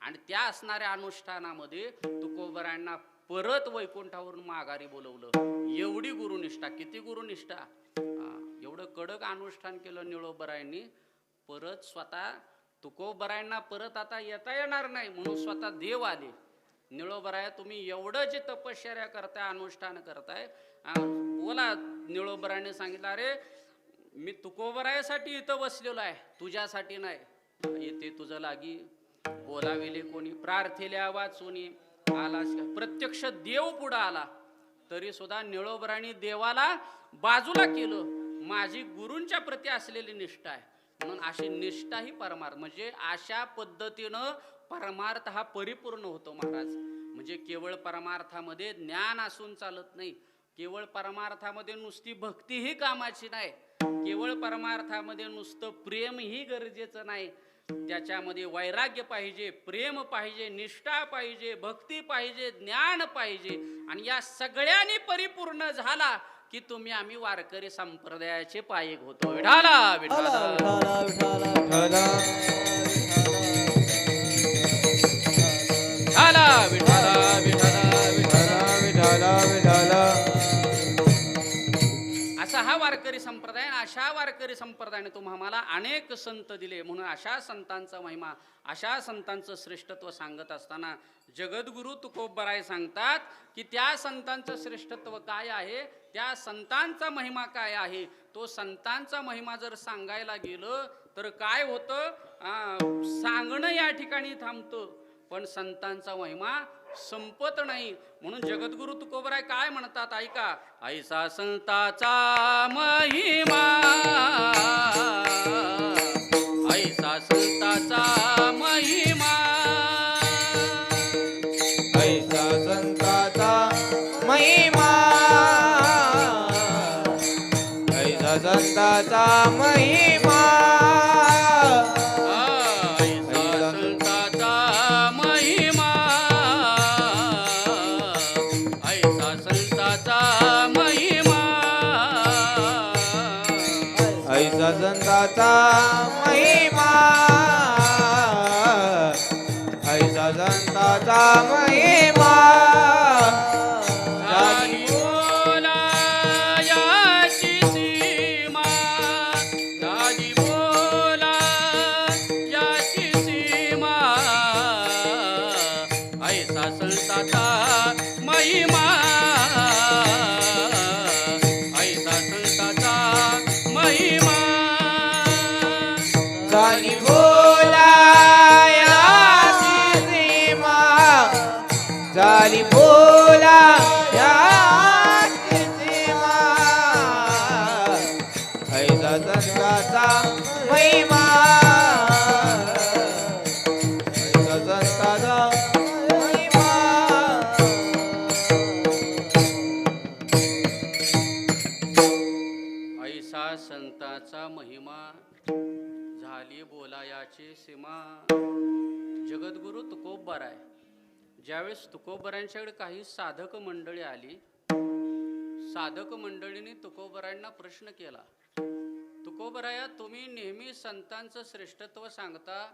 आणि त्या असणाऱ्या अनुष्ठानामध्ये तुकोबरायांना परत वैकुंठावरून माघारी बोलवलं. एवढी गुरुनिष्ठा, किती गुरुनिष्ठा! एवढं कडक अनुष्ठान केलं निळोबरायांनी. परत स्वतः तुकोबरायांना परत आता येता येणार नाही म्हणून स्वतः देव आले. निळोबराया तुम्ही एवढं जे तपश्चर्या करताय, अनुष्ठान करताय, बोला. निळोबरायाने सांगितलं, अरे मी तुकोबरायासाठी इथं बसलेलो आहे, तुझ्यासाठी नाही. येते तुझं लागी बोलाविले कोणी, प्रार्थेल्या वाचुनी आलास का. प्रत्यक्ष देव पुढं आला तरी सुद्धा निळोबरायांनी देवाला बाजूला केलं. माझी गुरूंच्या प्रती असलेली निष्ठा आहे. म्हणून अशी निष्ठा ही परमार्थ. म्हणजे अशा पद्धतीनं परमार्थ हा परिपूर्ण होतो महाराज. म्हणजे केवळ परमार्थामध्ये ज्ञान असून चालत नाही. केवळ परमार्थामध्ये नुसती भक्ती ही कामाची नाही. केवळ परमार्थामध्ये नुसतं प्रेम ही गरजेचं नाही. त्याच्यामध्ये वैराग्य पाहिजे, प्रेम पाहिजे, निष्ठा पाहिजे, भक्ती पाहिजे, ज्ञान पाहिजे. आणि या सगळ्यांनी परिपूर्ण झाला की तुम्ही आम्ही वारकरी संप्रदायाचे पायक होतो. विठाला विठाला विठाला विठाला विठाला विठाला विठाला. असा हा वारकरी संप्रदाय. अशा वारकरी संप्रदायाने तुम्हाला अनेक संत दिले. म्हणून अशा संतांचा महिमा, अशा संतांचं श्रेष्ठत्व सांगत असताना जगद्गुरु तुकोबराय सांगतात की त्या संतांचं श्रेष्ठत्व काय आहे, त्या संतांचा महिमा काय आहे. तो संतांचा महिमा जर सांगायला गेलं तर काय होतं, सांगणं या ठिकाणी थांबतं, पण संतांचा महिमा संपत नाही. म्हणून जगद्गुरु तुकोबराय काय म्हणतात ऐका. ऐसा संताचा महिमा, ऐसा संताचा महिमा, ऐसा संताचा महिमा, ऐसा संताचा महिमा, ऐसा संताचा महिमा, ऐसा संताचा महिमा, ऐसा संताचा महिमा, ऐसा संताचा महिमा. दादी बोला याची सीमा, दादी बोला याची सीमा, संताचा महिमा, ऐसा संताचा महिमा. झाली बोलायाची सीमा, झाली बोलायाची सीमा, ऐसा संताचा महिमा, ऐसा संताचा महिमा. ऐसा संताचा महिमा, झाली बोलायाची सीमा. जगद्गुरु तुकोबराय, ज्यावेळेस तुकोबरायांच्याकडे काही साधक मंडळी आली, साधक मंडळींनी तुकोबरायांना प्रश्न केला, तुकोबराया, तुम्ही नेहमी संतांचं श्रेष्ठत्व सांगता,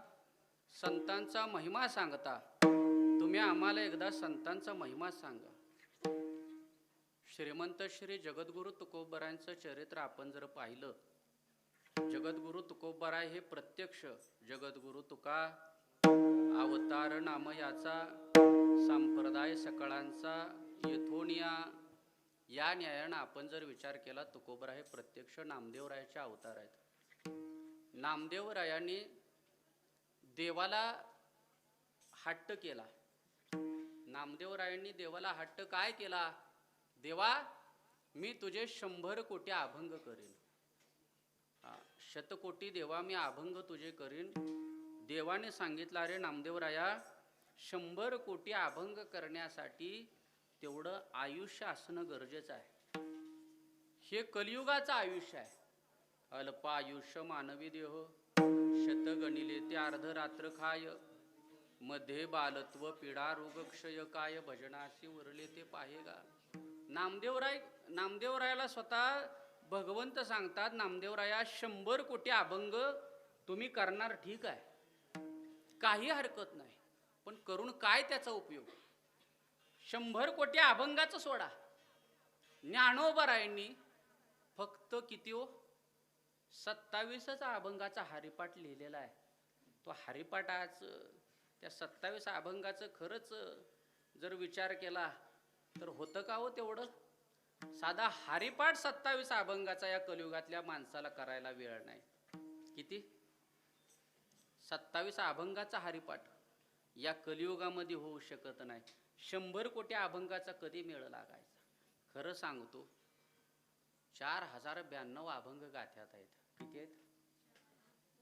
संतांचा महिमा सांगता, तुम्ही आम्हाला एकदा संतांचा महिमा सांगा. श्रीमंत श्री जगद्गुरु तुकोबरायांचं चरित्र आपण जर पाहिलं, जगद्गुरु तुकोबराय हे प्रत्यक्ष जगद्गुरु तुका अवतार नाम याचा, संप्रदाय सकळांचा, यथोनिया या न्यायानं आपण जर विचार केला, तुकोबराय हे प्रत्यक्ष नामदेवरायाचे अवतार आहेत. नामदेवरायांनी देवाला हट्ट केला. नामदेवरायांनी देवाला हट्ट काय केला? देवा, मी तुझे 100 कोटी अभंग करीन. 100 कोटी देवा मी अभंग तुझे करीन. देवाने सांगितलं, अरे नामदेवराया, 100 कोटी अभंग करण्यासाठी तेवढं आयुष्य असणं गरजेचं आहे. हे कलियुगाचं आयुष्य आहे. अल्प आयुष्य मानवी देह, शत गणिले ते अर्धरात्र खाय, मध्ये बालत्व पीडा रोग क्षय काय, भजनाशी उरले ते पाहेगा. नामदेवरायाला स्वतः भगवंत सांगतात, नामदेवराया 100 कोटी अभंग तुम्ही करणार, ठीक आहे, काही हरकत नाही, पण करून काय त्याचा उपयोग? 100 कोटी अभंगाचं सोडा, ज्ञानोबरायांनी फक्त किती 27 अभंगाचा हरिपाठ लिहिलेला आहे. तो हरिपाठ आज त्या 27 अभंगाचं खरंच जर विचार केला तर होतं का हो तेवढं? साधा हरिपाठ 27 अभंगाचा या कलियुगातल्या माणसाला करायला वेळ नाही. किती? 27 अभंगाचा हरिपाठ या कलियुगामध्ये होऊ शकत नाही. 100 कोटी अभंगाचा कधी मेळ लागायचा? खरं सांगतो, 4092 अभंग गाथ्यात आहेत. किती आहेत?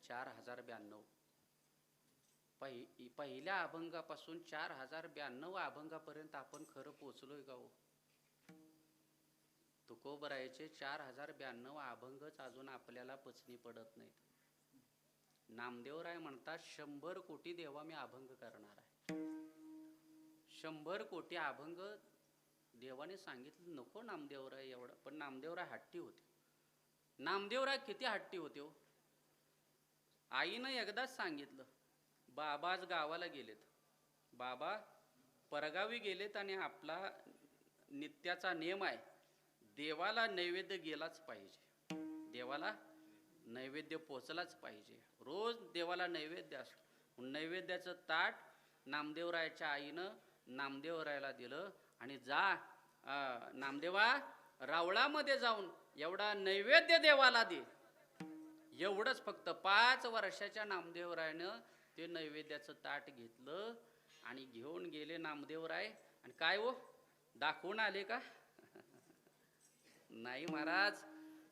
4092. पहिल्या अभंगापासून 4092 अभंगापर्यंत आपण खरं पोचलोय का हो? तुकोबरायाचे 4092 अभंगच अजून आपल्याला पचनी पडत नाहीत. नामदेवराय म्हणतात, 100 कोटी देवा मी अभंग करणार आहे. 100 कोटी अभंग देवाने सांगितलं. नको नामदेवराय एवढं, पण नामदेवराय हट्टी होते. नामदेवराय किती हट्टी होते हो? आईनं एकदाच सांगितलं, बाबा आज गावाला गेलेत, बाबा परगावी गेलेत आणि आपला नित्याचा नियम आहे, देवाला नैवेद्य गेलाच पाहिजे, देवाला नैवेद्य पोचलाच पाहिजे. रोज देवाला नैवेद्य असतो. नैवेद्याचं ताट नामदेवरायाच्या आईनं नामदेवरायाला दिलं आणि जा नामदेवा, रावळामध्ये जाऊन एवढा नैवेद्य देवाला दे. एवढंच फक्त. 5 वर्षाच्या नामदेवरायानं ते नैवेद्याचं ताट घेतलं आणि घेऊन गेले नामदेवराय. आणि काय हो, दाखवून आले का? नाही महाराज.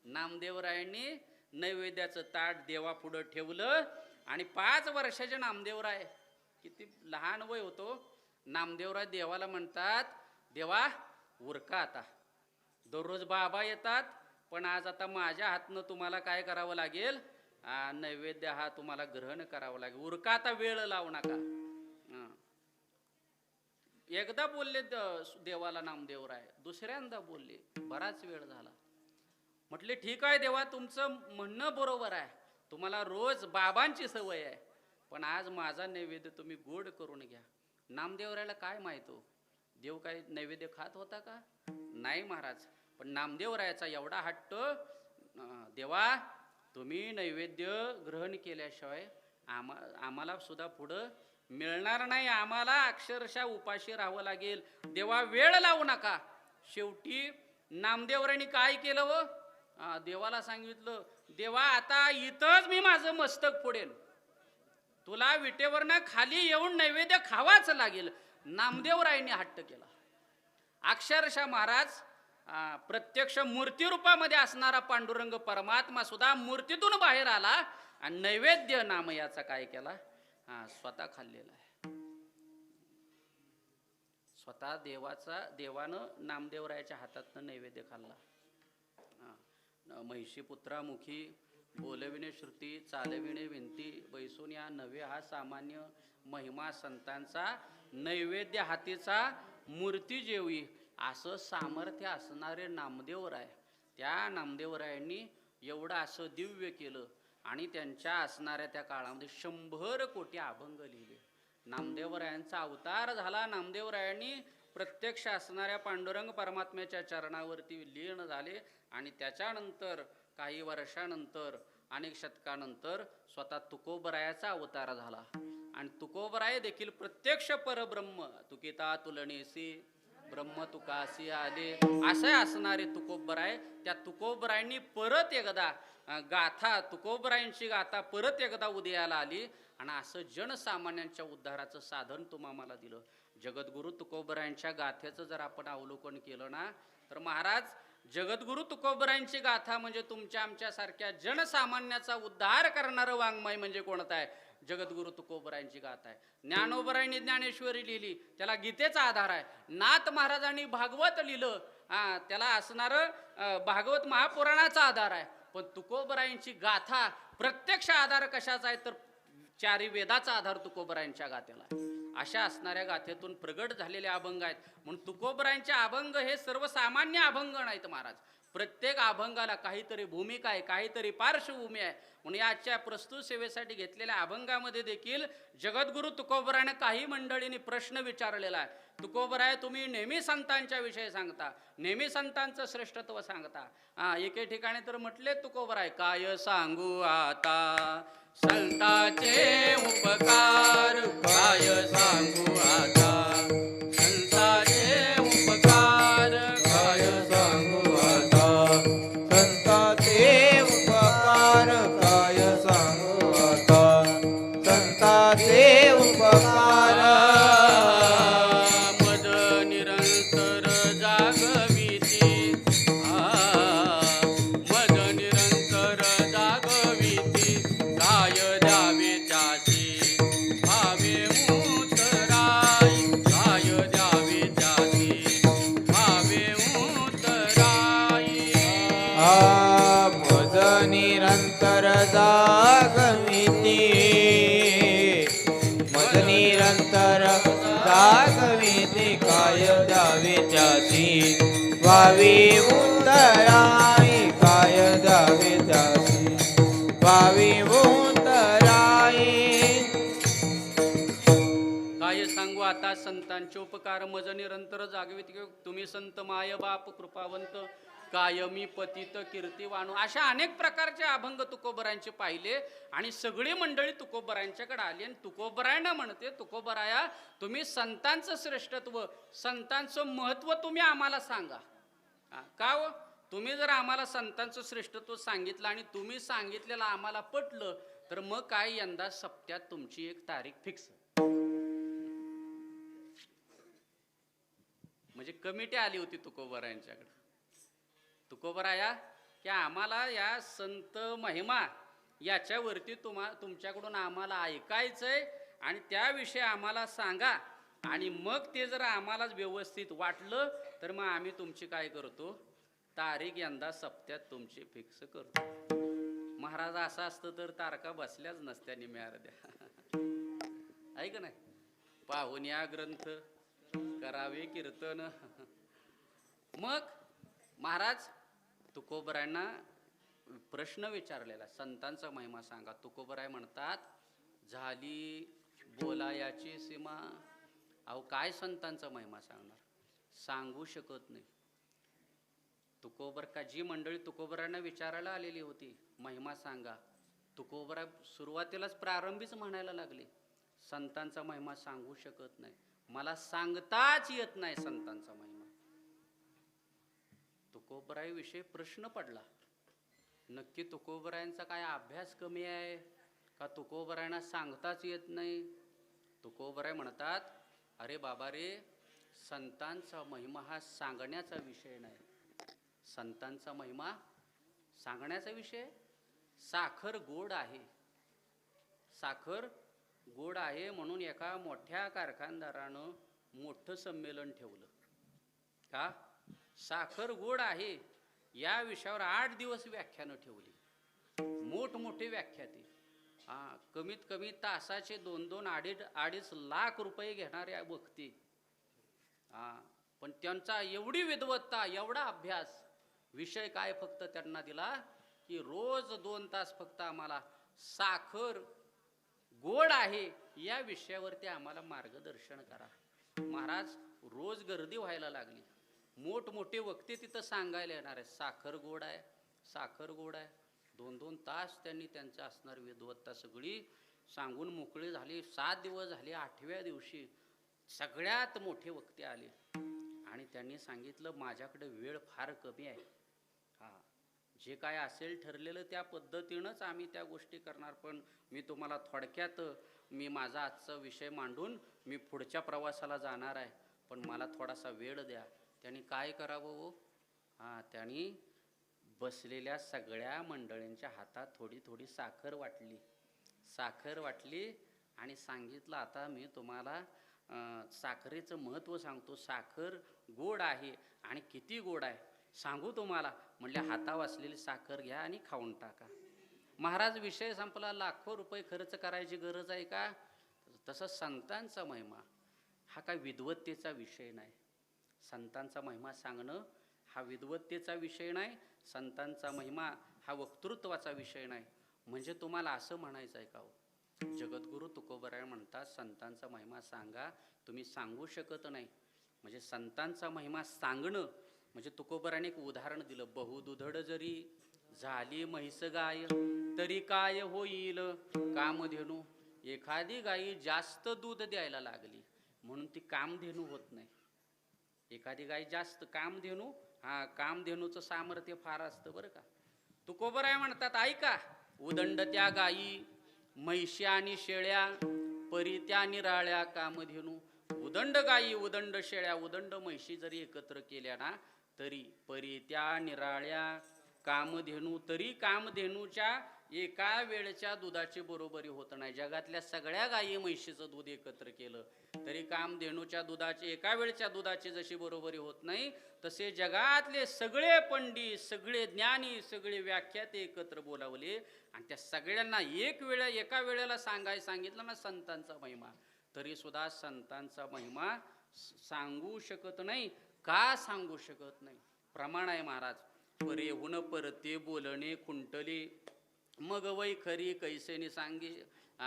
नामदेवरायांनी नैवेद्याचं ताट देवा पुढं ठेवलं आणि 5 वर्षाचे नामदेवराय, किती लहान वय होतो, नामदेवराय देवाला म्हणतात, देवा उरका आता. दररोज बाबा येतात, पण आज आता माझ्या हातनं तुम्हाला काय करावं लागेल? नैवेद्य हा तुम्हाला ग्रहण करावं लागेल. उरका आता, वेळ लावू नका. एकदा बोलले देवाला नामदेवराय, दुसऱ्यांदा बोलले, बराच वेळ झाला. म्हटले ठीक आहे देवा, तुमचं म्हणणं बरोबर आहे, तुम्हाला रोज बाबांची सवय आहे, पण आज माझा नैवेद्य तुम्ही गोड करून घ्या. नामदेवरायला काय माहित हो, देव काय नैवेद्य खात होता का? नाही महाराज. पण नामदेवरायाचा एवढा हट्ट, देवा तुम्ही नैवेद्य ग्रहण केल्याशिवाय आम्हाला सुद्धा पुढं मिळणार नाही, आम्हाला अक्षरशः उपाशी राहावं लागेल. देवा वेळ लावू नका. शेवटी नामदेवरांनी काय केलं व देवाला सांगितलं, देवा आता इथंच मी माझं मस्तक फोडेल, तुला विटेवरनं खाली येऊन नैवेद्य खावाच लागेल. नामदेवरायांनी हट्ट केला. अक्षरशः महाराज प्रत्यक्ष मूर्तिरूपामध्ये असणारा पांडुरंग परमात्मा सुद्धा मूर्तीतून बाहेर आला आणि नैवेद्य नामयाचा काय केला, स्वतः खाल्लेला आहे. स्वतः देवानं नामदेवरायाच्या हातातनं नैवेद्य खाल्ला. महिषी पुत्रामुखी बोलविणे श्रुती, चालविणे विनती, बैसून या नव्हे हा सामान्य महिमा संतांचा, नैवेद्य हातीचा मूर्ती जेवी, असं सामर्थ्य असणारे नामदेवराय. त्या नामदेवरायांनी एवढं असं दिव्य केलं आणि त्यांच्या असणाऱ्या त्या काळामध्ये 100 कोटी अभंग लिहिले. नामदेवरायांचा अवतार झाला. नामदेवरायांनी प्रत्यक्ष असणाऱ्या पांडुरंग परमात्म्याच्या चरणावरती लीन झाले आणि त्याच्यानंतर काही वर्षानंतर, अनेक शतकानंतर स्वतः तुकोबरायाचा अवतार झाला. आणि तुकोबराय देखील प्रत्यक्ष परब्रह्म, तुकिता तुलनेसी ब्रह्म तुकासी आले, असे असणारे तुकोबराय. त्या तुकोबरायांनी परत एकदा गाथा, तुकोबरायांची गाथा परत एकदा उदयाला आली आणि असं जनसामान्यांच्या उद्धाराचं साधन तुम्हाला दिलं. जगद्गुरु तुकोबरायांच्या गाथेचं जर आपण अवलोकन केलं ना, तर महाराज जगद्गुरु तुकोबरायांची गाथा म्हणजे तुमच्या आमच्यासारख्या जनसामान्याचा उद्धार करणारं वाङ्मय म्हणजे कोणतं आहे? जगद्गुरु तुकोबरायांची गाथा आहे. ज्ञानोबरायांनी ज्ञानेश्वरी लिहिली, त्याला गीतेचा आधार आहे. नाथ महाराजांनी भागवत लिहिलं, त्याला असणारं भागवत महापुराणाचा आधार आहे. पण तुकोबरायांची गाथा प्रत्यक्ष आधार कशाचा आहे? तर 4 वेदाचा आधार तुकोबरायांच्या गाथेला आहे. अशा असणाऱ्या गाथेतून प्रगट झालेले अभंग आहेत. म्हणून तुकोबरायांचे अभंग हे सर्वसामान्य अभंग नाहीत महाराज. प्रत्येक अभंगाला काहीतरी भूमिका आहे, काहीतरी पार्श्वभूमी आहे. म्हणून या आजच्या प्रस्तुत सेवेसाठी घेतलेल्या अभंगामध्ये देखील जगद्गुरु तुकोबरायाने काही मंडळींनी प्रश्न विचारलेला आहे. तुकोबराय, तुम्ही नेहमी संतांच्या विषयी सांगता, नेहमी संतांचं श्रेष्ठत्व सांगता. एके ठिकाणी तर म्हटले तुकोबराय, काय सांगू आता संतांचे उपकार, काय सांगू आता संतांचे उपकार, काय सांगू आता संतांचे उपकार, काय सांगू आता संतांचे उपकार. मद निरंतर जागविती, मद निरंतर जागविती, काय द्यावे त्याची भावे उतराई, काय द्यावे त्याची भावे उतराई. मज निरंतर जागविती, मज निरंतर जागविती, काय द्यावे त्याची भावी उतराई, काय द्यावे त्याची भावी उतराई. काय सांगू आता संतांचे उपकार, मज निरंतर जागवित, तुम्ही संत माय बाप कृपावंत, कायमी पतित कीर्तिवाणू. अशा अनेक प्रकारचे अभंग तुकोबरायांचे पाहिले आणि सगळी मंडळी तुकोबरायांच्याकडे आली आणि तुकोबरायांना म्हणते, तुकोबराया, तुम्ही संतांचं श्रेष्ठत्व, संतांचं महत्व तुम्ही आम्हाला सांगा. का हो? तुम्ही जर आम्हाला संतांचं श्रेष्ठत्व सांगितलं आणि तुम्ही सांगितलेलं आम्हाला पटलं, तर मग काय यंदा सप्त्यात तुमची एक तारीख फिक्स. म्हणजे कमिटी आली होती तुकोबरायांच्याकडे. तुकोबराया, की आम्हाला या संत महिमा याच्यावरती तुमच्याकडून आम्हाला ऐकायचंय आणि त्याविषयी आम्हाला सांगा, आणि मग ते जर आम्हाला व्यवस्थित वाटलं तर मग आम्ही तुमची काय करतो, तारीख यंदा सप्त्यात तुमची फिक्स करतो. महाराज असं असतं तर तारखा बसल्याच नसत्या निम्यार्ध्या. ऐक नाही, पाहून या ग्रंथ करावे कीर्तन. मग महाराज तुकोबरायांना प्रश्न विचारलेला, संतांचा महिमा सांगा. तुकोबराय म्हणतात, झाली बोलायाची सीमा. अहो काय संतांचा महिमा सांगणार, सांगू शकत नाही. तुकोबर जी मंडळी तुकोबरायांना विचारायला आलेली होती, महिमा सांगा, तुकोबराय सुरुवातीलाच प्रारंभीच म्हणायला लागले, संतांचा महिमा सांगू शकत नाही, मला सांगताच येत नाही संतांचा महिमा. तुकोबराईविषयी प्रश्न पडला, नक्की तुकोबरायांचा काय अभ्यास कमी आहे का तुकोबरायांना सांगताच येत नाही? तुकोबराय म्हणतात, अरे बाबा रे, संतांचा महिमा हा सांगण्याचा विषय नाही. संतांचा महिमा सांगण्याचा विषय. साखर गोड आहे, साखर गोड आहे म्हणून एका मोठ्या कारखानदारानं मोठं संमेलन ठेवलं. का? साखर गोड आहे या विषयावर 8 दिवस व्याख्यानं ठेवली, मोठमोठे व्याख्याते. कमीत कमी तासाचे 2-2, 2.5 लाख रुपये घेणारे वक्ते. पण त्यांचा एवढी विद्वत्ता, एवढा अभ्यास. विषय काय फक्त त्यांना दिला की रोज 2 तास फक्त आम्हाला साखर गोड आहे या विषयावरती आम्हाला मार्गदर्शन करा. महाराज, रोज गर्दी व्हायला लागली, मोठमोठे वक्ते तिथं सांगायला येणार आहे साखर गोड आहे, साखर गोड आहे. 2-2 तास त्यांनी त्यांचं असणार विद्वत्ता सगळी सांगून मोकळे झाले. 7 दिवस झाले. 8व्या दिवशी सगळ्यात मोठे वक्ते आले आणि त्यांनी सांगितलं, माझ्याकडे वेळ फार कमी आहे, जे काय असेल ठरलेलं त्या पद्धतीनंच आम्ही त्या गोष्टी करणार, पण मी तुम्हाला थोडक्यात मी माझा आजचा विषय मांडून मी पुढच्या प्रवासाला जाणार आहे, पण मला थोडासा वेळ द्या. त्यांनी काय करावं हो? त्यांनी बसलेल्या सगळ्या मंडळींच्या हातात थोडी थोडी साखर वाटली, साखर वाटली आणि सांगितलं, आता मी तुम्हाला साखरेचं महत्त्व सांगतो. साखर गोड आहे आणि किती गोड आहे सांगू तुम्हाला. म्हणले, हातावर असलेली साखर घ्या आणि खाऊन टाका. महाराज, विषय संपला. लाखो रुपये खर्च करायची गरज आहे का? तसं संतांचा महिमा हा काय विद्वत्तेचा विषय नाही. संतांचा महिमा सांगणं हा विद्वत्तेचा विषय नाही. संतांचा महिमा हा वक्तृत्वाचा विषय नाही. म्हणजे तुम्हाला असं म्हणायचं आहे का हो? जगद्गुरु तुकोबराय म्हणतात, संतांचा महिमा सांगा, तुम्ही सांगू शकत नाही. म्हणजे संतांचा महिमा सांगणं म्हणजे तुकोबराने एक उदाहरण दिलं, बहुदुधड जरी झाली म्हैस गाय तरी काय होईल कामधेनू. एखादी गाई जास्त दूध द्यायला लागली म्हणून ती कामधेनू होत नाही. एखादी गाय जास्त कामधेनू, कामधेनूचं सामर्थ्य फार असतं बरं का. तुकोबराय म्हणतात, ऐका, उदंड त्या गायी म्हैशी आणि शेळ्या, परी त्या निराळ्या कामधेनू. उदंड गायी, उदंड शेळ्या, उदंड म्हैशी जरी एकत्र केल्या ना तरी परी त्या निराळ्या कामधेनू, तरी कामधेनूच्या एका वेळच्या दुधाची बरोबरी होत नाही. जगातल्या सगळ्या गायी म्हैशीचं दूध एकत्र केलं तरी कामधेनूच्या दुधाची, एका वेळच्या दुधाची जशी बरोबरी होत नाही, तसे जगातले सगळे पंडित, सगळे ज्ञानी, सगळे व्याख्याते एकत्र बोलावले आणि त्या सगळ्यांना एका वेळेला सांगितलं ना संतांचा महिमा, तरी सुद्धा संतांचा महिमा सांगू शकत नाही. का सांगू शकत नाही? प्रमाण आहे महाराज. परेहून परते बोलणे खुंटले, मग वैखरी कैसेने सांगे.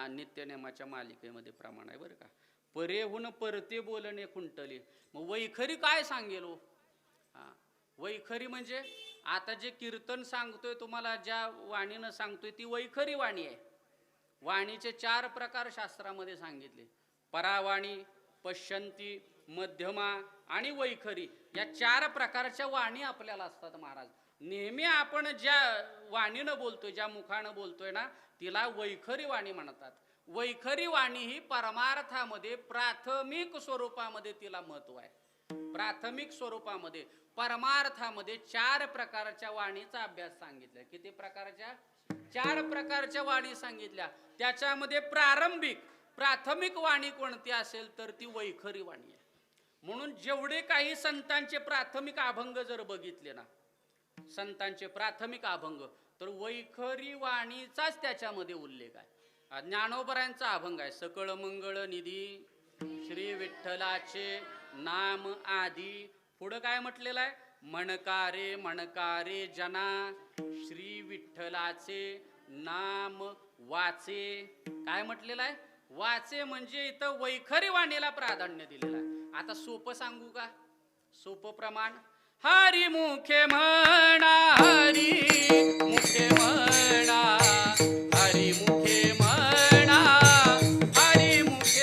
नित्यनेमाच्या मालिकेमध्ये प्रमाण आहे बरं का. परेहून परते बोलणे खुंटले, मग वैखरी काय सांगेल? वैखरी म्हणजे आता जे कीर्तन सांगतोय तुम्हाला, ज्या वाणीनं सांगतोय ती वैखरी वाणी आहे. वाणीचे 4 प्रकार शास्त्रामध्ये सांगितले, परावाणी, पश्यंती, मध्यमा आणि वैखरी. या 4 प्रकारच्या वाणी आपल्याला असतात महाराज. नेहमी आपण ज्या वाणीनं बोलतोय, ज्या मुखानं बोलतोय ना, तिला वैखरी वाणी म्हणतात. वैखरी वाणी ही परमार्थामध्ये प्राथमिक स्वरूपामध्ये तिला महत्व आहे. प्राथमिक स्वरूपामध्ये, परमार्थामध्ये 4 प्रकारच्या वाणीचा अभ्यास सांगितलाय. किती प्रकारच्या? 4 प्रकारच्या वाणी सांगितल्या. त्याच्यामध्ये प्राथमिक वाणी कोणती असेल तर ती वैखरी वाणी आहे. म्हणून जेवढे काही संतांचे प्राथमिक अभंग जर बघितले ना, संतांचे प्राथमिक अभंग, तर वैखरी वाणीचाच त्याच्यामध्ये उल्लेख आहे. ज्ञानोबरायांचा अभंग आहे, सकळ मंगळ निधी श्री विठ्ठलाचे नाम आधी. पुढं काय म्हटलेलं आहे? म्हणकारे म्हणकारे जना श्री विठ्ठलाचे नाम वाचे. काय म्हटलेलं आहे? वाचे. म्हणजे इथं वैखरी वाणीला प्राधान्य दिलेलं आहे. आता सोपं सांगू का? सोपं प्रमाण, हरी मुखे म्हणा, हरी मुखे म्हणा, हरी मुखे म्हणा, हरी मुखे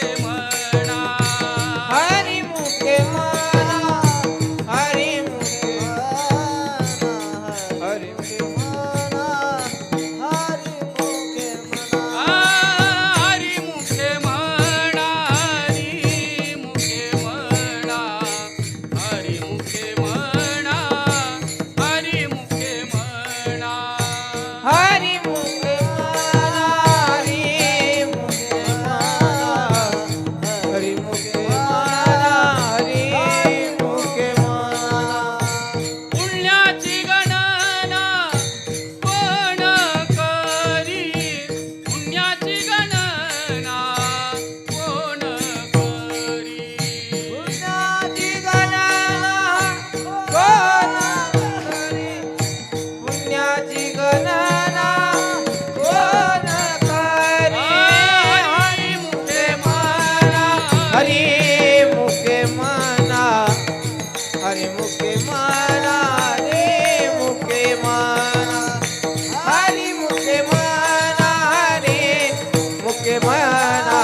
माना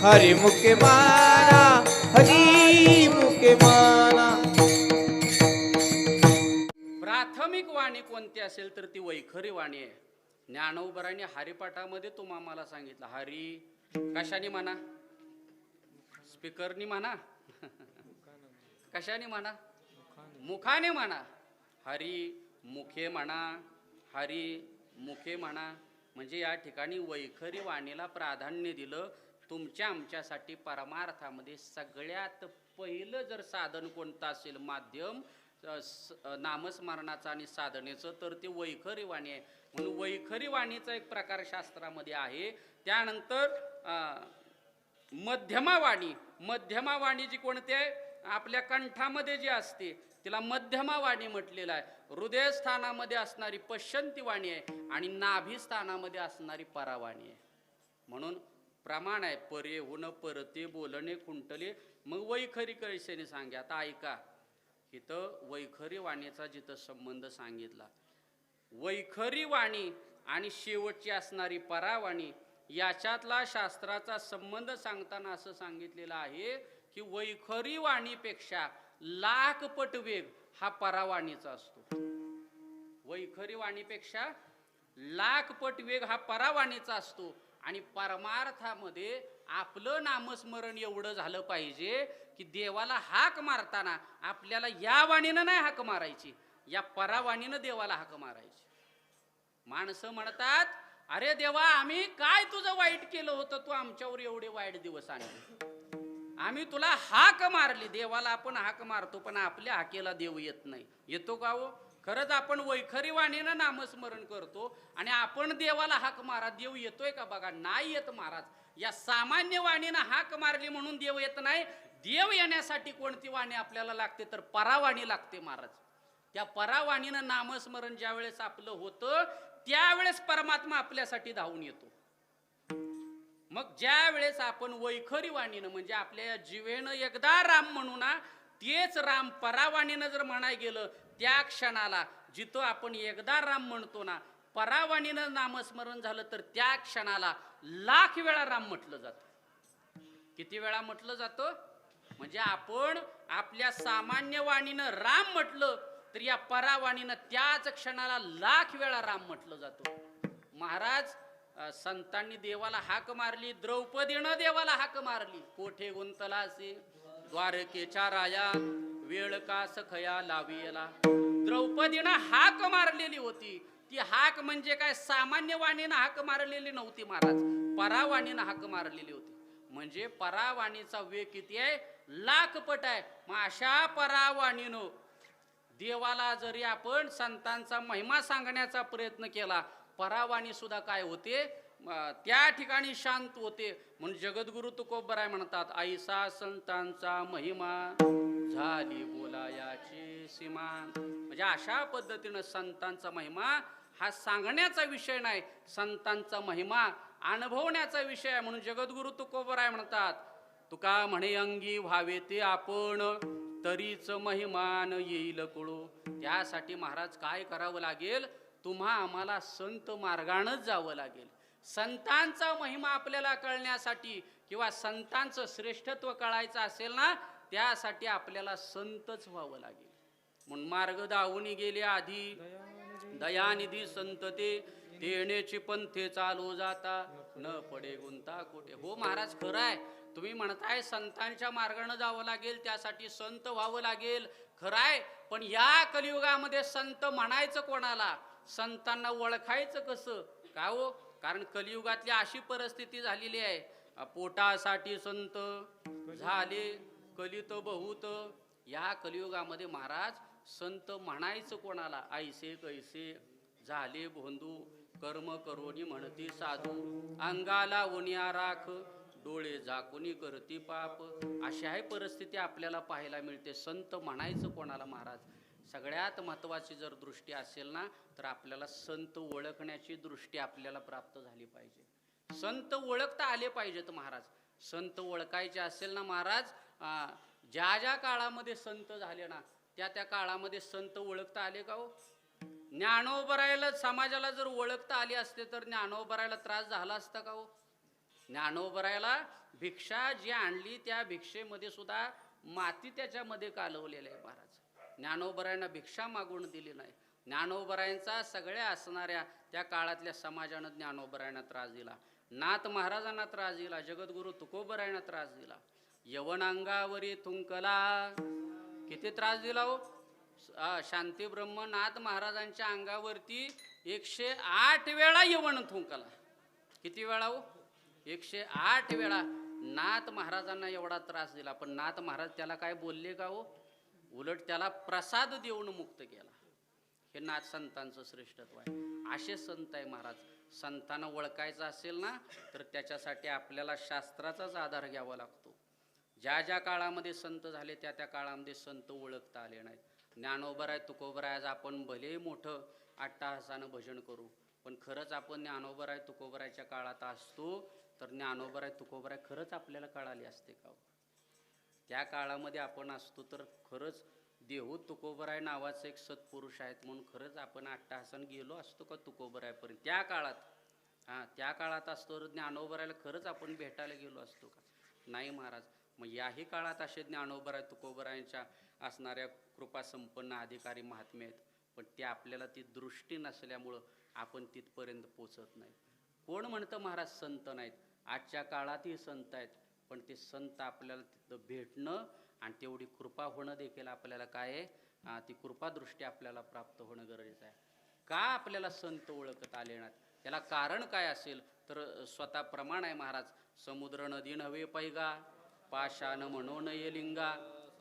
हरी मुखे माना हरी मुखे माना. प्राथमिक वाणी कोणती असेल तर ती वैखरी वाणी आहे. ज्ञानोबराने हरिपाठामध्ये तुम्हा मला सांगितलं, हरी कशाने म्हणा, स्पीकरनी म्हणा, कशाने म्हणा, मुखाने म्हणा. हरी मुखे म्हणा, हरी मुखे म्हणा. म्हणजे या ठिकाणी वैखरी वाणीला प्राधान्य दिलं. तुमच्या आमच्यासाठी परमार्थामध्ये सगळ्यात पहिलं जर साधन कोणतं असेल माध्यम नामस्मरणाचं आणि साधनेचं तर ते वैखरी वाणी आहे. म्हणून वैखरी वाणीचा एक प्रकार शास्त्रामध्ये आहे. त्यानंतर मध्यमा वाणी. मध्यमा वाणी जी कोणती आहे, आपल्या कंठामध्ये जी असते तिला मध्यमा वाणी म्हटलेलं आहे. हृदयस्थानामध्ये असणारी पश्चंती वाणी आहे आणि नाभिस्थानामध्ये असणारी परावाणी आहे. म्हणून प्रमाण आहे, परे होणं परते बोलणे कुंटले. मग वैखरी कैसेने सांगा. आता ऐका, इथं वैखरी वाणीचा जिथं संबंध सांगितला, वैखरी वाणी आणि शेवटची असणारी परावाणी याच्यातला शास्त्राचा संबंध सांगताना असं सांगितलेलं आहे की वैखरी वाणीपेक्षा लाखपट वेग हा परावाणीचा असतो. वैखरी वाणीपेक्षा लाखपट वेग हा परावाणीचा असतो. आणि परमार्थामध्ये आपलं नामस्मरण एवढं झालं पाहिजे की देवाला हाक मारताना आपल्याला या वाणीनं नाही हाक मारायची, या परावाणीनं देवाला हाक मारायची. माणसं म्हणतात, अरे देवा आम्ही काय तुझं वाईट केलं होतं, तू आमच्यावर एवढे वाईट दिवस आणले, आम्ही तुला हाक मारली. देवाला आपण हाक मारतो पण आपल्या हाकेला देव येत नाही. येतो का हो? खरंच आपण वैखरी वाणीनं नामस्मरण करतो आणि आपण देवाला हाक मारा, देव येतोय का बघा? नाही येत महाराज. या सामान्य वाणीनं हाक मारली म्हणून देव येत नाही. देव येण्यासाठी कोणती वाणी आपल्याला लागते तर परावाणी लागते महाराज. त्या परावाणीनं नामस्मरण ज्या वेळेस आपलं होतं त्यावेळेस परमात्मा आपल्यासाठी धावून येतो. मग ज्या वेळेस आपण वैखरी वाणीनं म्हणजे आपल्या जीवेनं एकदा राम म्हणू ना, तेच राम परावाणीनं जर म्हणाय गेलं त्या क्षणाला, जिथं आपण एकदा राम म्हणतो ना, परावाणीनं नामस्मरण झालं तर त्या क्षणाला लाख वेळा राम म्हटलं जातं. किती वेळा म्हटलं जातं? म्हणजे आपण आपल्या सामान्य वाणीनं राम म्हटलं तर या परावाणीनं त्याच क्षणाला लाख वेळा राम म्हटलं जातं. महाराज संतांनी देवाला हाक मारली, द्रौपदीनं देवाला हाक मारली, कोठे गुंतला असे द्वारकेच्या राया, वेळ का सखया लावियला. द्रौपदीनं हाक मारलेली होती. ती हाक म्हणजे काय, सामान्य वाणीनं हाक मारलेली नव्हती महाराज, परावाणीनं हाक मारलेली होती. म्हणजे परावाणीचा वेग किती आहे? लाखपट आहे. मग अशा परावाणीनं देवाला जरी आपण संतांचा महिमा सांगण्याचा प्रयत्न केला, परावाणी सुद्धा काय होते, त्या ठिकाणी शांत होते. म्हणून जगद्गुरु तुकोबराय म्हणतात, ऐसा संतांचा महिमा झाली बोलायाची सीमा. म्हणजे अशा पद्धतीनं संतांचा महिमा हा सांगण्याचा विषय नाही, संतांचा महिमा अनुभवण्याचा विषय आहे. म्हणून जगद्गुरु तुकोबराय म्हणतात, तुका म्हणे अंगी व्हावे ते आपण, तरीच महिमान येईल कळू. त्यासाठी महाराज काय करावं लागेल, तुम्हा आम्हाला संत मार्गानंच जावं लागेल. संतांचा महिमा आपल्याला कळण्यासाठी किंवा संतांचं श्रेष्ठत्व कळायचं असेल ना, त्यासाठी आपल्याला संतच व्हावं लागेल. म्हणून मार्ग दावून गेले आधी दयानिधी संत ते, देण्याची पंथे चालू जाता न पडे गुंता कोठे. हो महाराज खरं आहे, तुम्ही म्हणताय संतांच्या मार्गाने जावं लागेल, त्यासाठी संत व्हावं लागेल, खरं आहे. पण या कलियुगामध्ये संत म्हणायचं कोणाला, संतांना ओळखायचं कसं का हो? कारण कलियुगातली अशी परिस्थिती झालेली आहे, पोटासाठी संत झाले कलित बहुत. या कलियुगामध्ये महाराज संत म्हणायचं कोणाला, ऐसे कैसे झाले भोंदू, कर्म करोनी म्हणती साधू, अंगाला उन्या राख, डोळे झाकुनी करती पाप. अशी आहे परिस्थिती आपल्याला पाहायला मिळते. संत म्हणायचं कोणाला महाराज? सगळ्यात महत्वाची जर दृष्टी असेल ना, तर आपल्याला संत ओळखण्याची दृष्टी आपल्याला प्राप्त झाली पाहिजे. संत ओळखता आले पाहिजेत महाराज. संत ओळखायचे असेल ना महाराज, ज्या ज्या काळामध्ये संत झाले ना, त्या त्या काळामध्ये संत ओळखता आले का हो? ज्ञानोबरायला समाजाला जर ओळखता आले असते तर ज्ञानोबरायला त्रास झाला असता का हो? ज्ञानोबरायला भिक्षा जी आणली त्या भिक्षेमध्ये सुद्धा माती त्याच्यामध्ये कालवलेली आहे महाराज. ज्ञानोबरायांना भिक्षा मागून दिली नाही. ज्ञानोबरायांचा सगळ्या असणाऱ्या त्या काळातल्या समाजानं ज्ञानोबरायांना त्रास दिला. नाथ महाराजांना त्रास दिला. जगद्गुरु तुकोबरायांना त्रास दिला. यवनांगावरी थुंकला, किती त्रास दिला हो. शांती ब्रह्मनाथ महाराजांच्या अंगावरती 108 वेळा यवन थुंकला. किती वेळा हो. 108 वेळा नाथ महाराजांना एवढा त्रास दिला. पण नाथ महाराज त्याला काय बोलले का हो. उलट त्याला प्रसाद देऊन मुक्त केला. हे नाथ संतांचं श्रेष्ठत्व आहे. असे संत आहे महाराज. संतांना ओळखायचं असेल ना तर त्याच्यासाठी आपल्याला शास्त्राचाच आधार घ्यावा लागतो. ज्या ज्या काळामध्ये संत झाले त्या त्या काळामध्ये संत ओळखता आले नाहीत. ज्ञानोबराय तुकोबराय आज आपण भले मोठं अट्टाहासानं भजन करू, पण खरंच आपण ज्ञानोबराय तुकोबरायच्या काळात असतो तर ज्ञानोबराय तुकोबराय खरंच आपल्याला कळाली असते का. त्या काळामध्ये आपण असतो तर खरंच देहू तुकोबराय नावाचं एक सत्पुरुष आहेत म्हणून खरंच आपण अट्टाहासन गेलो असतो का तुकोबरायपर्यंत. त्या काळात त्या काळात असतो तर ज्ञानोबरायला खरंच आपण भेटायला गेलो असतो का. नाही महाराज. मग याही काळात असे ज्ञानोबराय तुकोबरायांच्या असणाऱ्या कृपा संपन्न अधिकारी महात्मे आहेत, पण ते आपल्याला ती दृष्टी नसल्यामुळं आपण तिथपर्यंत पोचत नाही. कोण म्हणतं महाराज संत नाहीत. आजच्या काळातही संत आहेत, पण ते संत आपल्याला तिथं भेटणं आणि तेवढी कृपा होणं देखील आपल्याला काय आहे, ती कृपादृष्टी आपल्याला प्राप्त होणं गरजेचं आहे. का आपल्याला संत ओळखत आले नाहीत त्याला कारण काय असेल तर स्वतः प्रमाण आहे महाराज. समुद्र नदी नव्हे पैगा, पाषाण म्हणून ये लिंगा,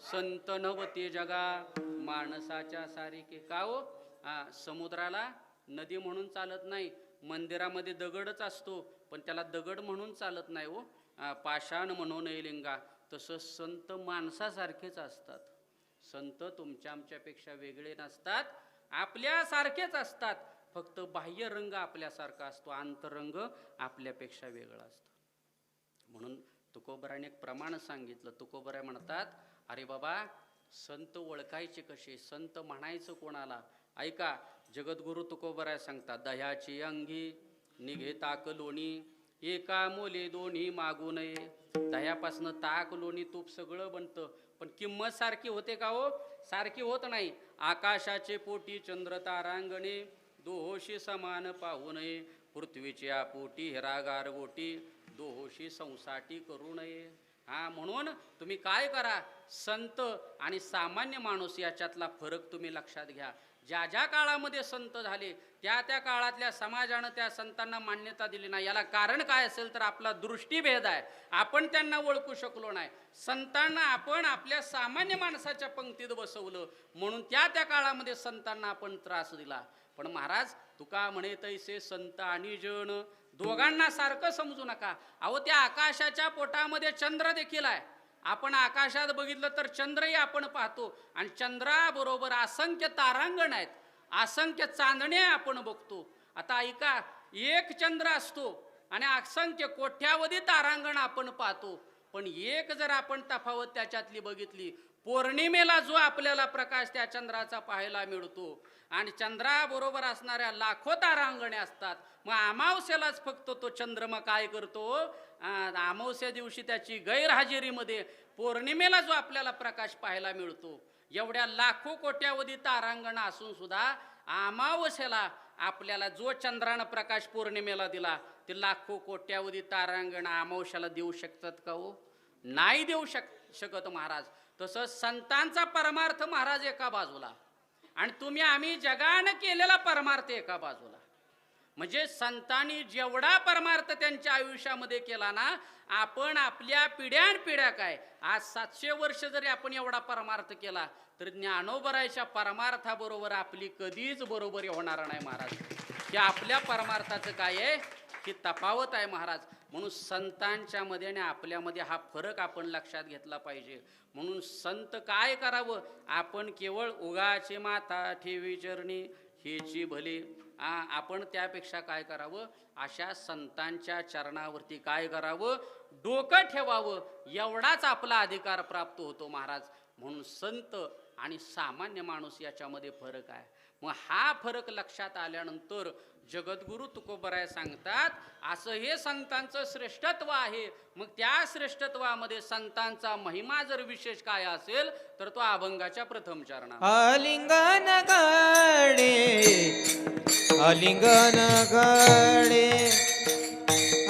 संत नवते जगा माणसाच्या सारिके. का हो. समुद्राला नदी म्हणून चालत नाही. मंदिरामध्ये दगडच असतो पण त्याला दगड म्हणून चालत नाही हो. पाषाण म्हणून ये लिंगा. तसं संत माणसासारखेच असतात. संत तुमच्या आमच्यापेक्षा वेगळे नसतात, आपल्यासारखेच असतात. फक्त बाह्य रंग आपल्यासारखा असतो, आंतरंग आपल्यापेक्षा वेगळा असतो. म्हणून तुकोबराने एक प्रमाण सांगितलं. तुकोबराय म्हणतात, अरे बाबा संत ओळखायचे कसे, संत म्हणायचं कोणाला. ऐका, जगद्गुरु तुकोबराय सांगतात, दह्याची अंगी निघे ताक लोणी, एका मोले दोन्ही मागू नये. दह्यापासनं ताक लोणी तूप सगळं बनतं, पण किंमत सारखी होते का हो. सारखी होत नाही. आकाशाचे पोटी चंद्र तारांगणे, दोहोशी समान पाहू नये. पृथ्वीच्या पोटी हिरागार गोटी, दोहोशी संसाठी करू नये. म्हणून तुम्ही काय करा, संत आणि सामान्य माणूस याच्यातला फरक तुम्ही लक्षात घ्या. ज्या ज्या काळामध्ये संत झाले त्या त्या काळातल्या समाजानं त्या संतांना मान्यता दिली नाही. याला कारण काय असेल तर आपला दृष्टीभेद आहे. आपण त्यांना ओळखू शकलो नाही. संतांना आपण आपल्या सामान्य माणसाच्या पंक्तीत बसवलं म्हणून त्या त्या काळामध्ये संतांना आपण त्रास दिला. पण महाराज तुका म्हणे तैसे संत आणि जन, दोघांना सारखं समजू नका. अहो त्या आकाशाच्या पोटामध्ये चंद्र देखील आहे. आपण आकाशात बघितलं तर चंद्रही आपण पाहतो आणि चंद्राबरोबर असंख्य तारांगण आहेत, असंख्य चांदणे आपण बघतो. आता ऐका, एक चंद्र असतो आणि असंख्य कोट्यावधी तारांगण आपण पाहतो. पण एक जर आपण तफावत त्याच्यातली बघितली, पौर्णिमेला जो आपल्याला प्रकाश त्या चंद्राचा पाहायला मिळतो आणि चंद्राबरोबर असणाऱ्या लाखो तारांगणे असतात. मग अमावस्यालाच फक्त तो चंद्रमा काय करतो, अमावस्या दिवशी त्याची गैरहजेरीमध्ये पौर्णिमेला जो आपल्याला प्रकाश पाहायला मिळतो, एवढ्या लाखो कोट्यावधी तारांगण असून सुद्धा अमावस्याला आपल्याला जो चंद्रानं प्रकाश पौर्णिमेला दिला ते लाखो कोट्यावधी तारांगण अमावस्याला देऊ शकतात का हो. नाही देऊ शकत महाराज. तसं संतांचा परमार्थ महाराज एका बाजूला आणि तुम्ही आम्ही जगानं केलेला परमार्थ एका बाजूला. म्हणजे संतांनी जेवढा परमार्थ त्यांच्या आयुष्यामध्ये केला ना, आपण आपल्या पिढ्यानपिढ्या काय आज 700 वर्ष जरी आपण एवढा परमार्थ केला तर ज्ञानोबरायच्या परमार्थाबरोबर आपली कधीच बरोबरी होणार नाही महाराज. की आपल्या परमार्थाचं काय आहे की तफावत आहे महाराज. म्हणून संतांच्या मध्ये आणि आपल्यामध्ये हा फरक आपण लक्षात घेतला पाहिजे. म्हणून संत काय करावं, आपण केवळ उगाची माता ठेवी चरणी हेची भली. आपण त्यापेक्षा काय करावं, अशा संतांच्या चरणावरती काय करावं, डोकं ठेवावं. एवढाच आपला अधिकार प्राप्त होतो महाराज. म्हणून संत आणि सामान्य माणूस याच्यामध्ये फरक आहे. मग हा फरक लक्षात आल्यानंतर जगद्गुरु तुकोबराय सांगतात असं हे संतांचं श्रेष्ठत्व आहे. मग त्या श्रेष्ठत्वामध्ये संतांचा महिमा जर विशेष काय असेल तर तो अभंगाच्या प्रथम चरणात आलिंगन गडे आलिंगन गडे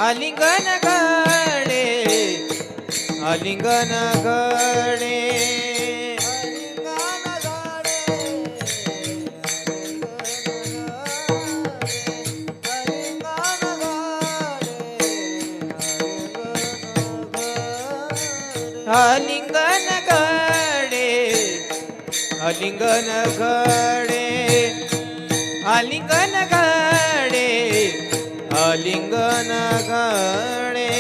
आलिंगन गडे आलिंगन गडे आलिंगन गडे आलिंगन गडे आलिंगन गडे आलिंगन गडे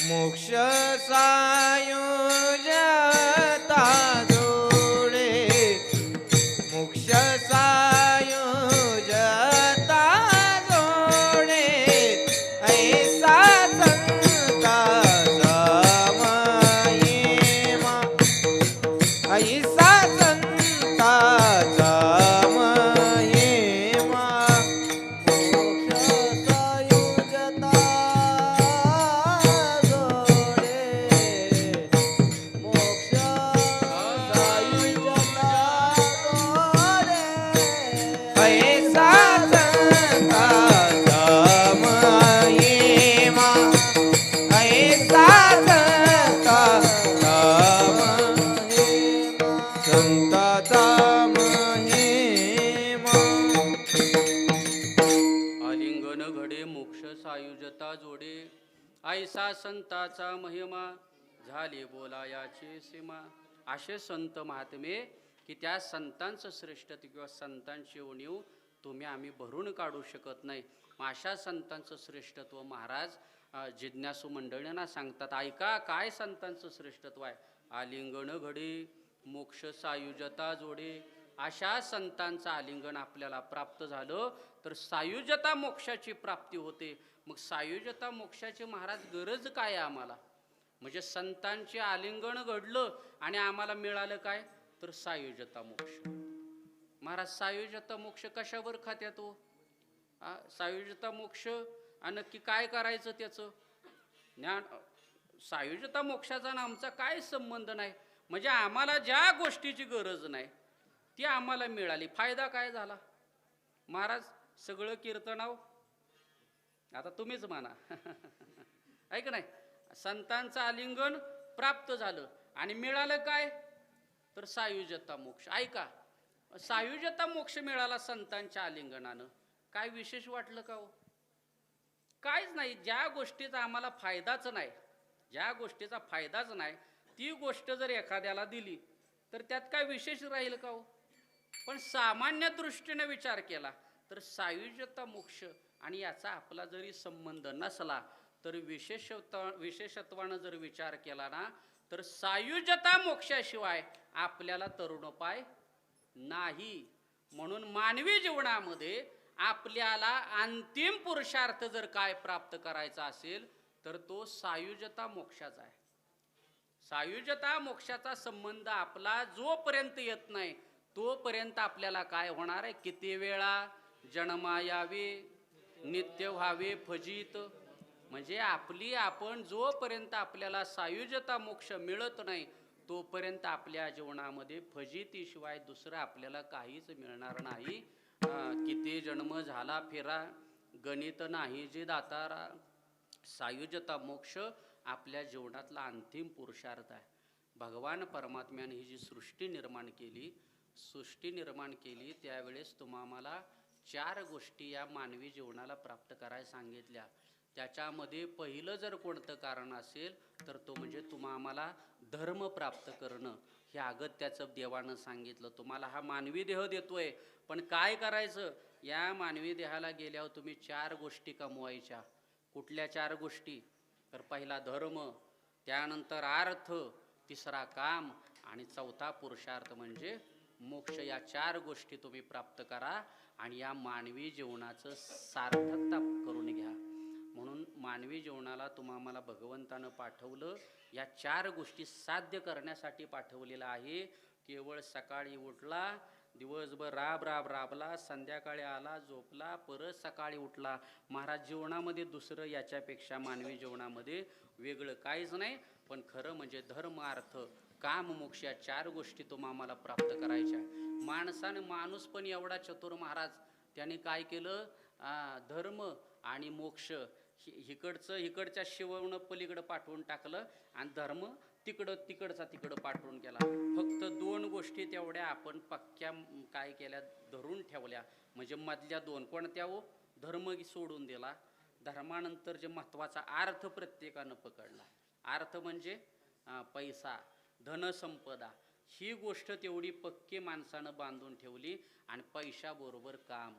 मोक्ष सायुजता जोडे मोक्ष सायुजता जोडे ऐसा संताचा महिमा ऐसा संताचा महिमा ऐसा संताचा महिमा ऐसा संताचा महिमा आलिंगन घडे मोक्ष सायुजता जोडे ऐसा संताचा महिमा झाली बोलायाची सीमा. असे संत महात्मे की त्या संतांचं श्रेष्ठत्व किंवा संतांची उणीव तुम्ही आम्ही भरून काढू शकत नाही. मग अशा संतांचं श्रेष्ठत्व महाराज जिज्ञासू मंडळींना सांगतात. ऐका काय संतांचं श्रेष्ठत्व आहे. आलिंगन घडे मोक्ष सायुजता जोडे. अशा संतांचं आलिंगन आपल्याला प्राप्त झालं तर सायुजता मोक्षाची प्राप्ती होते. मग सायुजता मोक्षाची महाराज गरज काय आहे आम्हाला. म्हणजे संतांचे आलिंगन घडलं आणि आम्हाला मिळालं काय तर सायुजता मोक्ष. महाराज सायुजता मोक्ष कशावर खात्यात तो सायुजता मोक्ष नक्की काय करायचं त्याचं ज्ञान. सायुजता मोक्षाचा ना आमचा काय संबंध नाही. म्हणजे आम्हाला ज्या गोष्टीची गरज नाही ती आम्हाला मिळाली. फायदा काय झाला महाराज. सगळं कीर्तनाव आता तुम्हीच म्हणा ऐक नाही. संतांचं आलिंगन प्राप्त झालं आणि मिळालं काय तर सायुजता मोक्ष. ऐका सायुजता मोक्ष मिळाला संतांच्या आलिंगनानं. काय विशेष वाटलं का हो. काहीच नाही. ज्या गोष्टीचा आम्हाला फायदाच नाही ज्या गोष्टीचा फायदाच नाही ती गोष्ट जर एखाद्याला दिली तर त्यात काय विशेष राहील का हो. पण सामान्य दृष्टीने विचार केला तर सायुज्यता मोक्ष आणि याचा आपला जरी संबंध नसला तर विशेषत्वानं जर विचार केला ना तर सायुज्यता मोक्षाशिवाय आपल्याला तरुणोपाय नाही. म्हणून मानवी जीवनामध्ये आपल्याला अंतिम पुरुषार्थ जर काय प्राप्त करायचा असेल तर तो सायुज्यता मोक्षाचा आहे. सायुज्यता मोक्षाचा संबंध आपला जोपर्यंत येत नाही तोपर्यंत आपल्याला काय होणार आहे. किती वेळा जन्मा यावे नित्य व्हावे फजित. म्हणजे आपण जोपर्यंत आपल्याला सायुज्यता मोक्ष मिळत नाही तोपर्यंत आपल्या जीवनामध्ये फजितीशिवाय दुसरं आपल्याला काहीच मिळणार नाही. किती जन्म झाला फिरा गणित नाही जे दातारा. सायुज्यता मोक्ष आपल्या जीवनातला अंतिम पुरुषार्थ आहे. भगवान परमात्म्याने ही जी सृष्टी निर्माण केली त्यावेळेस तुम्हाला 4 गोष्टी या मानवी जीवनाला प्राप्त करायला सांगितल्या. त्याच्यामध्ये पहिलं जर कोणतं कारण असेल तर तो म्हणजे तुम्हाला धर्म प्राप्त करणं. हे अगत्याचं देवानं सांगितलं. तुम्हाला हा मानवी देह देतोय पण काय करायचं. या मानवी देहाला गेल्यावर तुम्ही 4 गोष्टी कमवायच्या. कुठल्या 4 गोष्टी तर पहिला धर्म, त्यानंतर अर्थ, तिसरा काम आणि चौथा पुरुषार्थ म्हणजे मोक्ष. या 4 गोष्टी तुम्ही प्राप्त करा आणि या मानवी जीवनाचं सार्थकता करून घ्या. म्हणून मानवी जीवनाला तुम्हाला भगवंतानं पाठवलं, या 4 गोष्टी साध्य करण्यासाठी पाठवलेलं आहे. केवळ सकाळी उठला, दिवसभर राबला, संध्याकाळी आला, झोपला, परत सकाळी उठला. महाराज जीवनामध्ये दुसरं याच्यापेक्षा मानवी जीवनामध्ये वेगळं काहीच नाही. पण खरं म्हणजे धर्म, अर्थ, काम, मोक्ष या 4 गोष्टी तुम्हाला प्राप्त करायच्या. माणूस पण एवढा चतुर महाराज, त्याने काय केलं, धर्म आणि मोक्ष इकडच्या शिवण पलीकडं पाठवून टाकलं आणि धर्म तिकडं पाठवून केला. फक्त 2 गोष्टी तेवढ्या आपण पक्क्या काय केल्या, धरून ठेवल्या. म्हणजे मधल्या 2 कोणत्या हो? धर्म सोडून दिला. धर्मानंतर जे महत्वाचा अर्थ प्रत्येकानं पकडला. अर्थ म्हणजे पैसा, धनसंपदा, ही गोष्ट तेवढी पक्की माणसानं बांधून ठेवली. आणि पैशाबरोबर काम,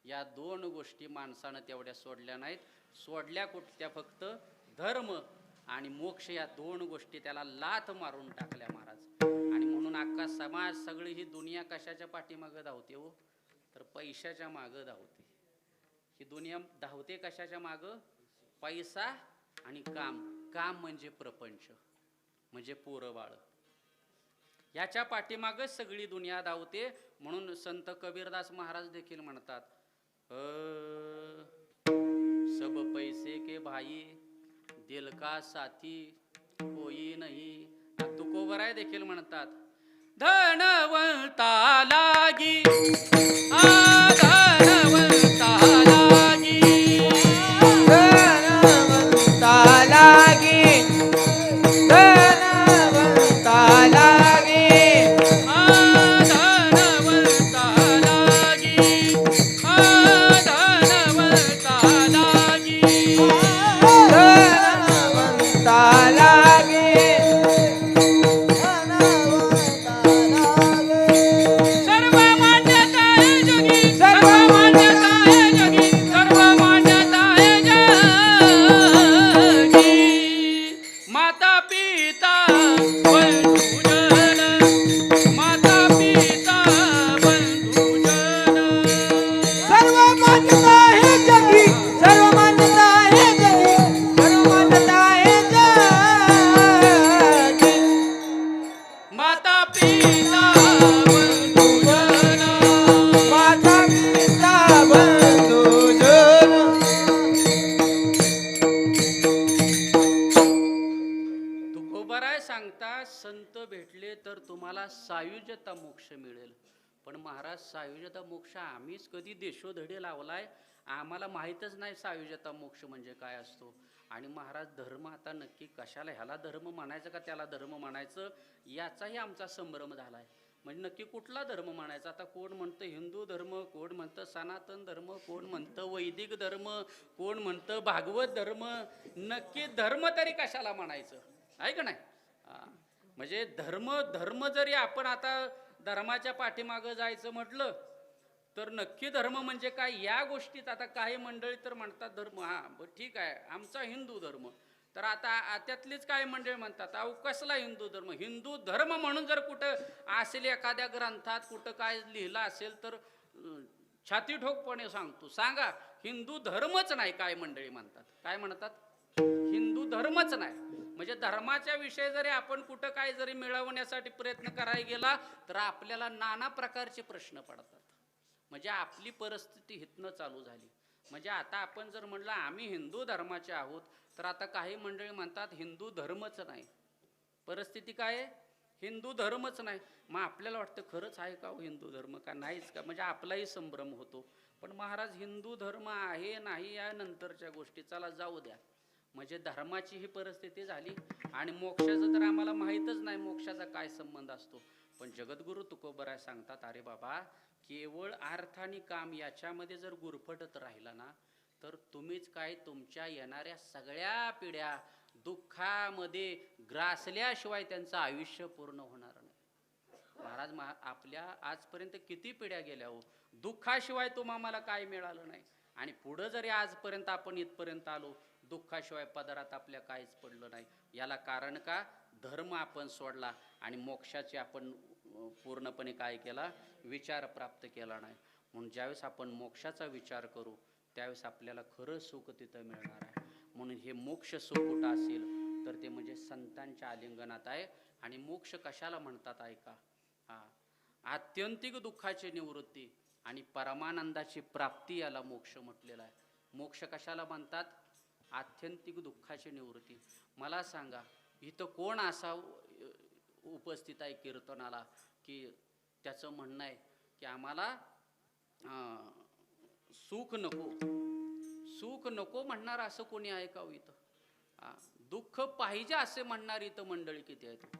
या 2 गोष्टी माणसानं तेवढ्या सोडल्या नाहीत. सोडल्या कुठल्या? फक्त धर्म आणि मोक्ष या 2 गोष्टी त्याला लाथ मारून टाकल्या महाराज. आणि म्हणून अख्खा समाज, सगळी ही दुनिया कशाच्या पाठीमागं धावते हो? तर पैशाच्या मागं धावते. ही दुनिया धावते कशाच्या मागं? पैसा आणि काम. काम म्हणजे प्रपंच, म्हणजे पोरं बाळ, याच्या पाठीमागं सगळी दुनिया धावते. म्हणून संत कबीरदास महाराज देखील म्हणतात, सब पैसे के भाई, दिल का साथी कोई नहीं. तुकोबराय देखील म्हणतात, धनवंता लागी, धनवंता लागी, धनवंता लागी, धनवंता लागी, धनवंता लागी, धनवंता लागी, धनवंता लागी, सर्व मान्यता है जगी, सर्व मान्यता है जगी, सर्व मान्यता है जगी. माता पिता बंधुजन, माता पिता बंधुजन, सर्व मान्यता है जगी, सर्व मान्यता है जगी, सर्व मान्यता है जगी. माता पिता बंधुजन. माता पिता बंधुजन. तुकोबाराय सांगता, संत भेटले तर तुम्हाला सायुज्यता मोक्ष मिळेल. पण महाराज, सायुज्यता मोक्ष आम्हीच कधी देशोधडी लावलाय, आम्हाला माहीतच नाही सायुज्यता मोक्ष म्हणजे काय असतो. आणि महाराज, धर्म आता नक्की कशाला, ह्याला धर्म म्हणायचं का त्याला धर्म म्हणायचं, याचाही आमचा संभ्रम झालाय. म्हणजे नक्की कुठला धर्म म्हणायचा? आता कोण म्हणतं हिंदू धर्म, कोण म्हणतं सनातन धर्म, कोण म्हणतं वैदिक धर्म, कोण म्हणतं भागवत धर्म. नक्की धर्म तरी कशाला म्हणायचं, आहे का नाही? म्हणजे धर्म जरी आपण आता धर्माच्या पाठीमागं जायचं म्हटलं तर नक्की धर्म म्हणजे काय, या गोष्टीत आता काही मंडळी तर म्हणतात धर्म, ठीक आहे आमचा हिंदू धर्म. तर आता त्यातलीच काही मंडळी म्हणतात, अहो कसला हिंदू धर्म? हिंदू धर्म म्हणून जर कुठं असेल एखाद्या ग्रंथात, कुठं काय लिहिलं असेल तर छाती ठोकपणे सांगतो, सांगा हिंदू धर्मच नाही. काय मंडळी म्हणतात, काय म्हणतात? हिंदू धर्मच नाही. म्हणजे धर्माच्या विषयी जरी आपण कुठं काय जरी मिळवण्यासाठी प्रयत्न करायला गेला तर आपल्याला नाना प्रकारचे प्रश्न पडतात. म्हणजे आपली परिस्थिती हितनं चालू झाली. म्हणजे आता आपण जर म्हणलं आम्ही हिंदू धर्माचे आहोत, तर आता काही मंडळी म्हणतात हिंदू धर्मच नाही. परिस्थिती काय आहे? हिंदू धर्मच नाही. मग आपल्याला वाटतं खरंच आहे का हो हिंदू धर्म का नाहीच का? म्हणजे आपलाही संभ्रम होतो. पण महाराज, हिंदू धर्म आहे नाही या नंतरच्या गोष्टी, चला जाऊ द्या. म्हणजे धर्माची ही परिस्थिती झाली आणि मोक्षाचं तर आम्हाला माहीतच नाही, मोक्षाचा काय संबंध असतो. पण जगद्गुरु तुकोबराय सांगतात, अरे बाबा, केवळ अर्थ आणि काम याच्यामध्ये जर गुरफटत राहिला ना, तर तुम्हीच काय, तुमच्या येणाऱ्या सगळ्या पिढ्या दुःखामध्ये ग्रासल्याशिवाय त्यांचं आयुष्य पूर्ण होणार नाही. महाराज, आपल्या आजपर्यंत किती पिढ्या गेल्या हो, दुःखाशिवाय तुम्हाला काय मिळालं नाही. आणि पुढं जरी आजपर्यंत आपण इथपर्यंत आलो, दुःखाशिवाय पदरात आपल्या काहीच पडलं नाही. याला कारण का? धर्म आपण सोडला आणि मोक्षाचे आपण पूर्णपणे काय केला, विचार प्राप्त केला नाही. म्हणून ज्यावेळेस आपण मोक्षाचा विचार करू त्यावेळेस आपल्याला खरं सुख तिथं मिळणार आहे. म्हणून हे मोक्ष सुख कुठं असेल तर ते म्हणजे संतांच्या आलिंगनात आहे. आणि मोक्ष कशाला म्हणतात ऐका. आत्यंतिक दुःखाची निवृत्ती आणि परमानंदाची प्राप्ती याला मोक्ष म्हटलेला आहे. मोक्ष कशाला म्हणतात? आत्यंतिक दुःखाची निवृत्ती. मला सांगा इथं कोण असा उपस्थित आहे कीर्तनाला की त्याचं म्हणणं आहे की आम्हाला सुख नको, सुख नको म्हणणार असं कोणी आहे का हो इथं? दुःख पाहिजे असे म्हणणार इथं मंडळी किती आहेत?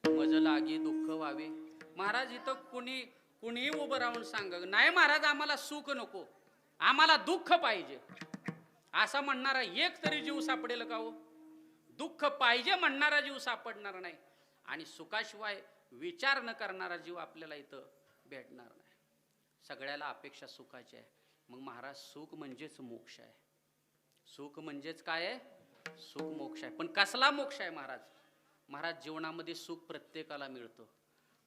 मज लागी दुःख व्हावे. महाराज इथं कुणीही उभं राहून सांग नाही महाराज आम्हाला सुख नको, आम्हाला दुःख पाहिजे असा म्हणणारा एक तरी जीव सापडेल का हो? दुःख पाहिजे म्हणणारा जीव सापडणार नाही आणि सुखाशिवाय विचार न करणारा जीव आपल्याला इथं भेटणार नाही. सगळ्याला अपेक्षा सुखाची आहे. मग महाराज सुख म्हणजेच मोक्ष आहे. सुख म्हणजेच काय आहे? सुख मोक्ष आहे. पण कसला मोक्ष आहे महाराज? महाराज जीवनामध्ये सुख प्रत्येकाला मिळतं,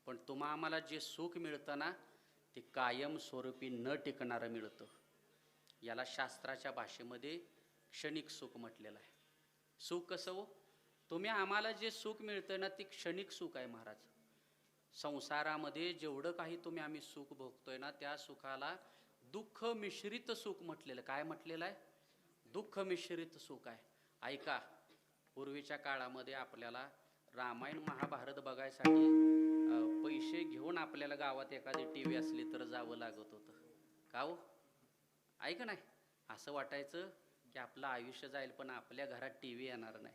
पण तुम्हा आम्हाला जे सुख मिळतं ना ते कायम स्वरूपी न टिकणारं मिळतं. याला शास्त्राच्या भाषेमध्ये क्षणिक सुख म्हटलेलं आहे. सुख कसं हो? तुम्ही आम्हाला जे सुख मिळतं ना ते क्षणिक सुख आहे महाराज. संसारामध्ये जेवढं काही आम्ही सुख भोगतोय ना त्या सुखाला दुःख मिश्रित सुख म्हटलेलं. काय म्हटलेलं आहे? दुःख मिश्रित सुख आहे. ऐका, पूर्वीच्या काळामध्ये आपल्याला रामायण महाभारत बघायसाठी पैसे घेऊन आपल्याला गावात एखादी टी व्ही असली तर जावं लागत होतं. का हो? ऐका नाही, असं वाटायचं की आपलं आयुष्य जाईल पण आपल्या घरात टी व्ही येणार नाही.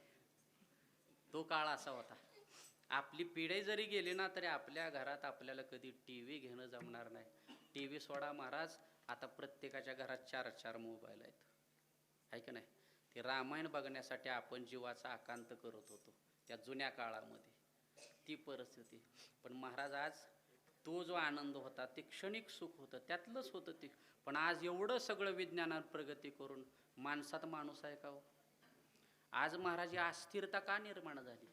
तो काळ असा होता. आपली पिढी जरी गेली ना तरी आपल्या घरात आपल्याला कधी टी व्ही घेणं जमणार नाही. टी व्ही सोडा महाराज, आता प्रत्येकाच्या घरात 4-4 मोबाईल आहेत. ऐका नाही, ते रामायण बघण्यासाठी आपण जीवाचा आकांत करत होतो त्या जुन्या काळामध्ये, ती परिस्थिती. पण महाराज आज तो जो आनंद होता ते क्षणिक सुख होतं, त्यातलंच होतं ते. पण आज एवढं सगळं विज्ञानात प्रगती करून माणसात माणूस आहे का हो? आज महाराज अस्थिरता का निर्माण झाली?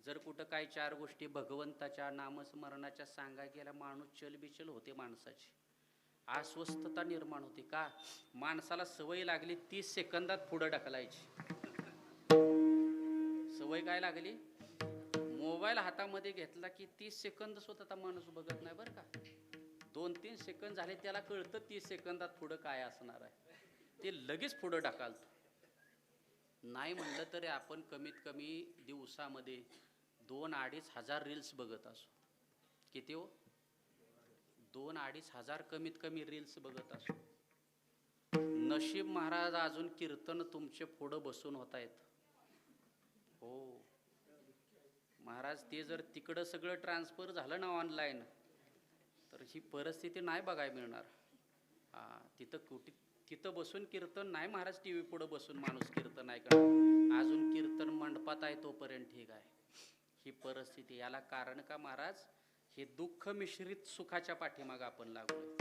जर कुठं काही 4 गोष्टी भगवंताच्या नामस्मरणाच्या सांगाय गेल्या माणूस चलबिचल होते, माणसाची अस्वस्थता निर्माण होती. का? माणसाला सवय लागली 30 सेकंदात पुढं ढकलायची. सवय काय लागली? मोबाईल हातामध्ये घेतला की 30 सेकंद सुद्धा माणूस बघत नाही बरं का. 2-3 सेकंद झाले त्याला कळतं 30 सेकंदात पुढं काय असणार आहे, ते लगेच पुढं ढकलतो. नाही म्हणलं तरी आपण कमीत कमी दिवसामध्ये 2-2.5 हजार रील्स बघत असू. किती हो? 2-2.5 हजार कमीत कमी रील्स बघत असू. नशीब महाराज अजून कीर्तन तुमचे पुढं बसून होत आहेत. हो महाराज, ते जर तिकडं सगळं ट्रान्सफर झालं ना ऑनलाईन तर ही परिस्थिती नाही बघायला मिळणार. तिथं बसून कीर्तन नाही महाराज, टी व्ही पुढं बसून माणूस कीर्तन ऐकणार. अजून कीर्तन मंडपात आहे तोपर्यंत ठीक आहे. ही परिस्थिती, याला कारण का महाराज? हे दुःख मिश्रित सुखाच्या पाठीमागं आपण लागलोय.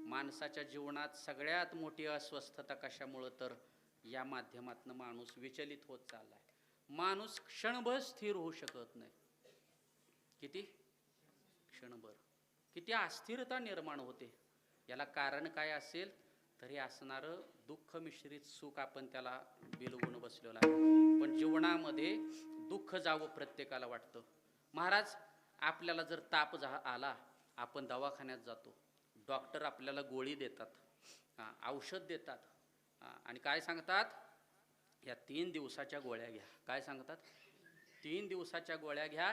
माणसाच्या जीवनात सगळ्यात मोठी अस्वस्थता कशामुळं? तर या माध्यमातून माणूस विचलित होत चाललाय. माणूस क्षणभर स्थिर होऊ शकत नाही. किती क्षणभर, किती अस्थिरता निर्माण होते. याला कारण काय असेल तरी असणारं दुःख मिश्रित सुख आपण त्याला बिलवून बसलेलं आहे. पण जीवनामध्ये दुःख जावं प्रत्येकाला वाटतं. महाराज, आपल्याला जर ताप आला आपण दवाखान्यात जातो. डॉक्टर आपल्याला गोळी देतात, औषध देतात आणि काय सांगतात? या 3 दिवसाच्या गोळ्या घ्या. काय सांगतात? 3 दिवसाच्या गोळ्या घ्या.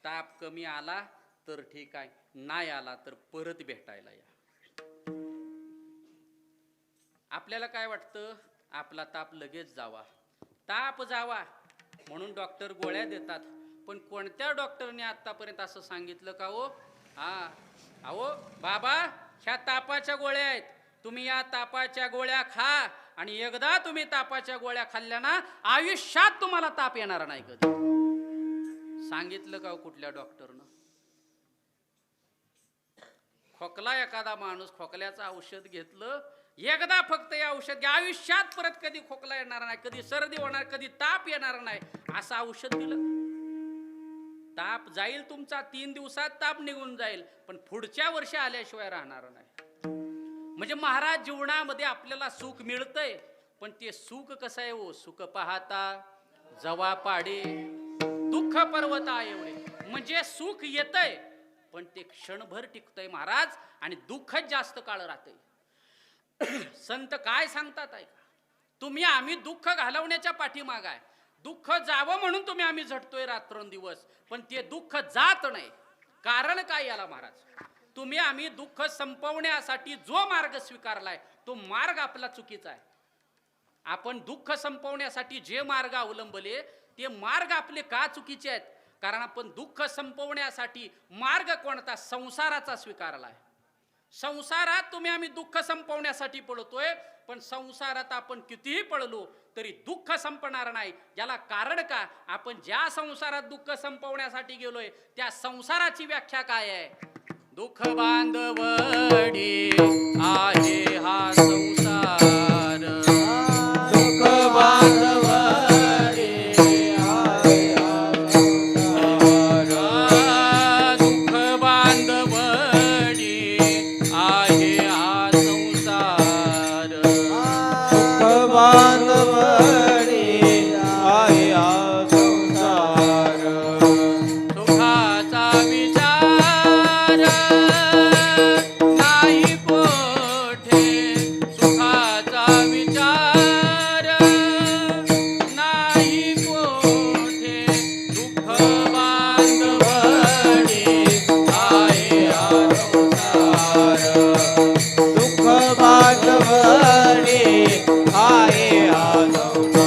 ताप कमी आला तर ठीक आहे, नाही आला तर परत भेटायला या. आपल्याला काय वाटतं? आपला ताप लगेच जावा, ताप जावा म्हणून डॉक्टर गोळ्या देतात. पण कोणत्या डॉक्टरने आतापर्यंत असं सांगितलं का हो? अहो बाबा, ह्या तापाच्या गोळ्या आहेत, तुम्ही या तापाच्या गोळ्या खा आणि एकदा तुम्ही तापाच्या गोळ्या खाल्ल्या ना आयुष्यात तुम्हाला ताप येणार नाही. कधी सांगितलं का हो कुठल्या डॉक्टरनं? खोकला एखादा माणूस खोकल्याचं औषध घेतलं, एकदा फक्त हे औषध घ्या, आयुष्यात परत कधी खोकला येणार नाही, कधी सर्दी होणार, कधी ताप येणार नाही, असं औषध दिलं. ताप जाईल तुमचा, 3 दिवसात ताप निघून जाईल, पण पुढच्या वर्षी आल्याशिवाय राहणार नाही. म्हणजे महाराज जीवनामध्ये आपल्याला सुख मिळतंय, पण ते सुख कसं आहे हो, सुख पाहता जवा पाडे दुःख पर्वता एवढे. म्हणजे सुख येतंय पण ते क्षणभर टिकतंय महाराज, आणि दुःखच जास्त काळ राहतंय. संत काय सांगतात ऐका, तुम्ही आम्ही दुःख घालवण्याच्या पाठीमाग आहे, दुःख जावं म्हणून तुम्ही आम्ही झटतोय रात्रंदिवस, पण ते दुःख जात नाही. कारण काय याला महाराज, तुम्ही आम्ही दुःख संपवण्यासाठी जो मार्ग स्वीकारलाय तो मार्ग आपला चुकीचा आहे. आपण दुःख संपवण्यासाठी जे मार्ग अवलंबले ते मार्ग आपले का चुकीचे आहेत, कारण आपण दुःख संपवण्यासाठी मार्ग कोणता, संसाराचा स्वीकारलाय. संसारात तुम्ही आम्ही दुःख संपवण्यासाठी पळतोय, पण संसारात आपण कितीही पळलो तरी दुःख संपणार नाही. याला कारण का, आपण ज्या संसारात दुःख संपवण्यासाठी गेलोय त्या संसाराची व्याख्या काय आहे. दुःख बांधवडी आहे हा संसार, दुःख बांधवडी आहे हा संसार, दुःख बांधवडी आहे हा संसार, दुःख बांधवडी आहे हा संसार, सुखाचा विचार नाही कोठे, सुखाचा विचार नाही कोठे, दुःख बांधवडी आहे हा संसार, दुःख बांधवडी आहे हा संसार.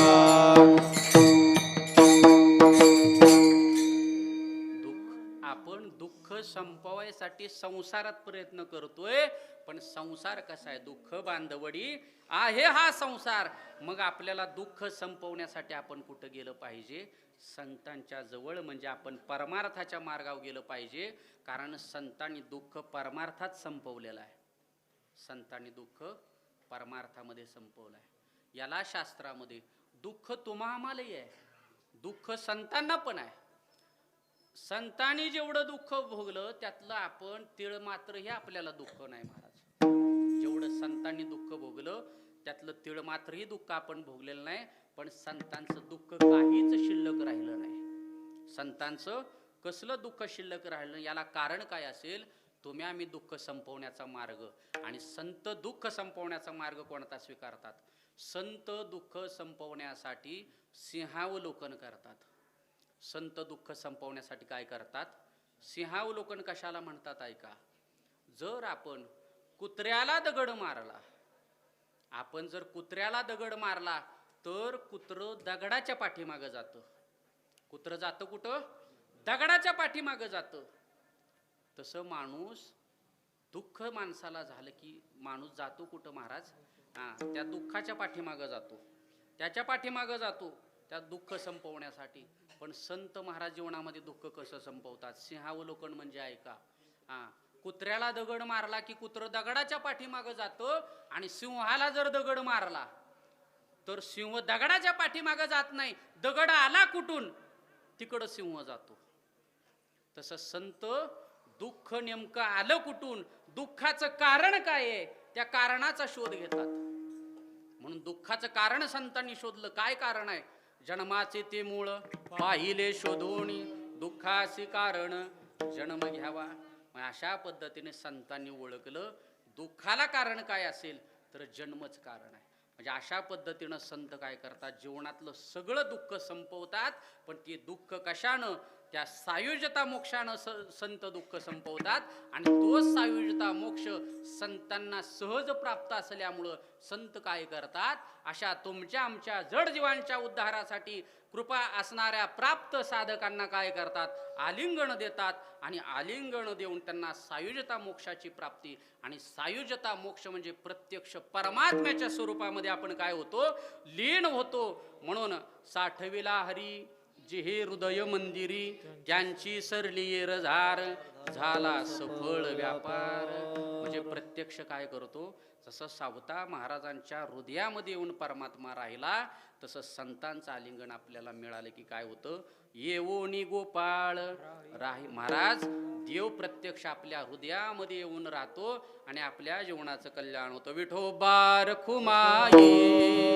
आपण दुःख संपवायसाठी संसारात प्रयत्न करतोय, पण संसार कसा आहे, दुःख बांधवडी आहे हा संसार. मग आपल्याला दुःख संपवण्यासाठी आपण कुठं गेलं पाहिजे, संतांच्या जवळ, म्हणजे आपण परमार्थाच्या मार्गावर गेलं पाहिजे. कारण संतांनी दुःख परमार्थात संपवलेलं आहे, संतांनी दुःख परमार्थामध्ये संपवलं आहे. याला शास्त्रामध्ये दुःख तुम्हा आम्हालाही आहे, दुःख संतांना पण आहे. संतांनी जेवढं दुःख भोगलं त्यातलं आपण तिळ मात्र हे आपल्याला दुःख नाही महाराज. जेवढं संतांनी दुःख भोगलं त्यातलं तिळ मात्रही दुःख आपण भोगलेलं नाही, पण संतांचं दुःख काहीच शिल्लक राहिलं नाही. संतांचं कसलं दुःख शिल्लक राहिलं, याला कारण काय असेल, तुम्ही आम्ही दुःख संपवण्याचा मार्ग, आणि संत दुःख संपवण्याचा मार्ग कोणता स्वीकारतात. संत दुःख संपवण्यासाठी सिंहावलोकन करतात. संत दुःख संपवण्यासाठी काय करतात, सिंहावलोकन कशाला म्हणतात ऐका. जर आपण कुत्र्याला दगड मारला, आपण जर कुत्र्याला दगड मारला तर कुत्रं दगडाच्या पाठीमागं जातं. कुत्रं जातं कुठं, दगडाच्या पाठीमागं जातं. तसं माणूस, दुःख माणसाला झालं की माणूस जातो कुठं महाराज, त्या दुःखाच्या पाठीमागं जातो, त्याच्या पाठीमागं जातो त्या दुःख संपवण्यासाठी. पण संत महाराज जीवनामध्ये दुःख कसं संपवतात, सिंहावलोकन म्हणजे ऐका. कुत्र्याला दगड मारला की कुत्र दगडाच्या पाठीमागं जातं, आणि सिंहाला जर दगड मारला तर सिंह दगडाच्या पाठीमागं जात नाही, दगड आला कुठून तिकडं सिंह जातो. तसं संत दुःख नेमकं आलं कुठून, दुःखाचं कारण काय आहे त्या कारणाचा शोध घेतात. म्हणून दुःखाचं कारण संतांनी शोधलं. काय कारण आहे, जन्माचे ते मूळ पाहिले शोधून, दुःखाचे कारण जन्म घ्यावा. अशा पद्धतीने संतांनी ओळखलं दुःखाला कारण काय असेल तर जन्मच कारण आहे. म्हणजे अशा पद्धतीनं संत काय करतात, जीवनातलं सगळं दुःख संपवतात, पण ते दुःख कशानं, त्या सायुज्यता मोक्षानं संत दुःख संपवतात. आणि तोच सायुज्यता मोक्ष संतांना सहज प्राप्त असल्यामुळं संत काय करतात, अशा तुमच्या आमच्या जड जीवांच्या उद्धारासाठी कृपा असणाऱ्या प्राप्त साधकांना काय करतात, आलिंगन देतात. आणि आलिंगन देऊन त्यांना सायुज्यता मोक्षाची प्राप्ती, आणि सायुज्यता मोक्ष म्हणजे प्रत्यक्ष परमात्म्याच्या स्वरूपामध्ये आपण काय होतो, लीन होतो. म्हणून साठविला हरी जिहे हृदय मंदिरी, त्यांची सरली येरझार, झाला सफळ व्यापार. म्हणजे प्रत्यक्ष काय करतो, जसं सावता महाराजांच्या हृदयामध्ये येऊन परमात्मा राहिला, तसं संतांचं आलिंगन आपल्याला मिळालं की काय होतं, येवोनी गोपाळ राही. महाराज देव प्रत्यक्ष आपल्या हृदयामध्ये येऊन राहतो आणि आपल्या जीवनाचं कल्याण होतं. विठोबा रखुमाई.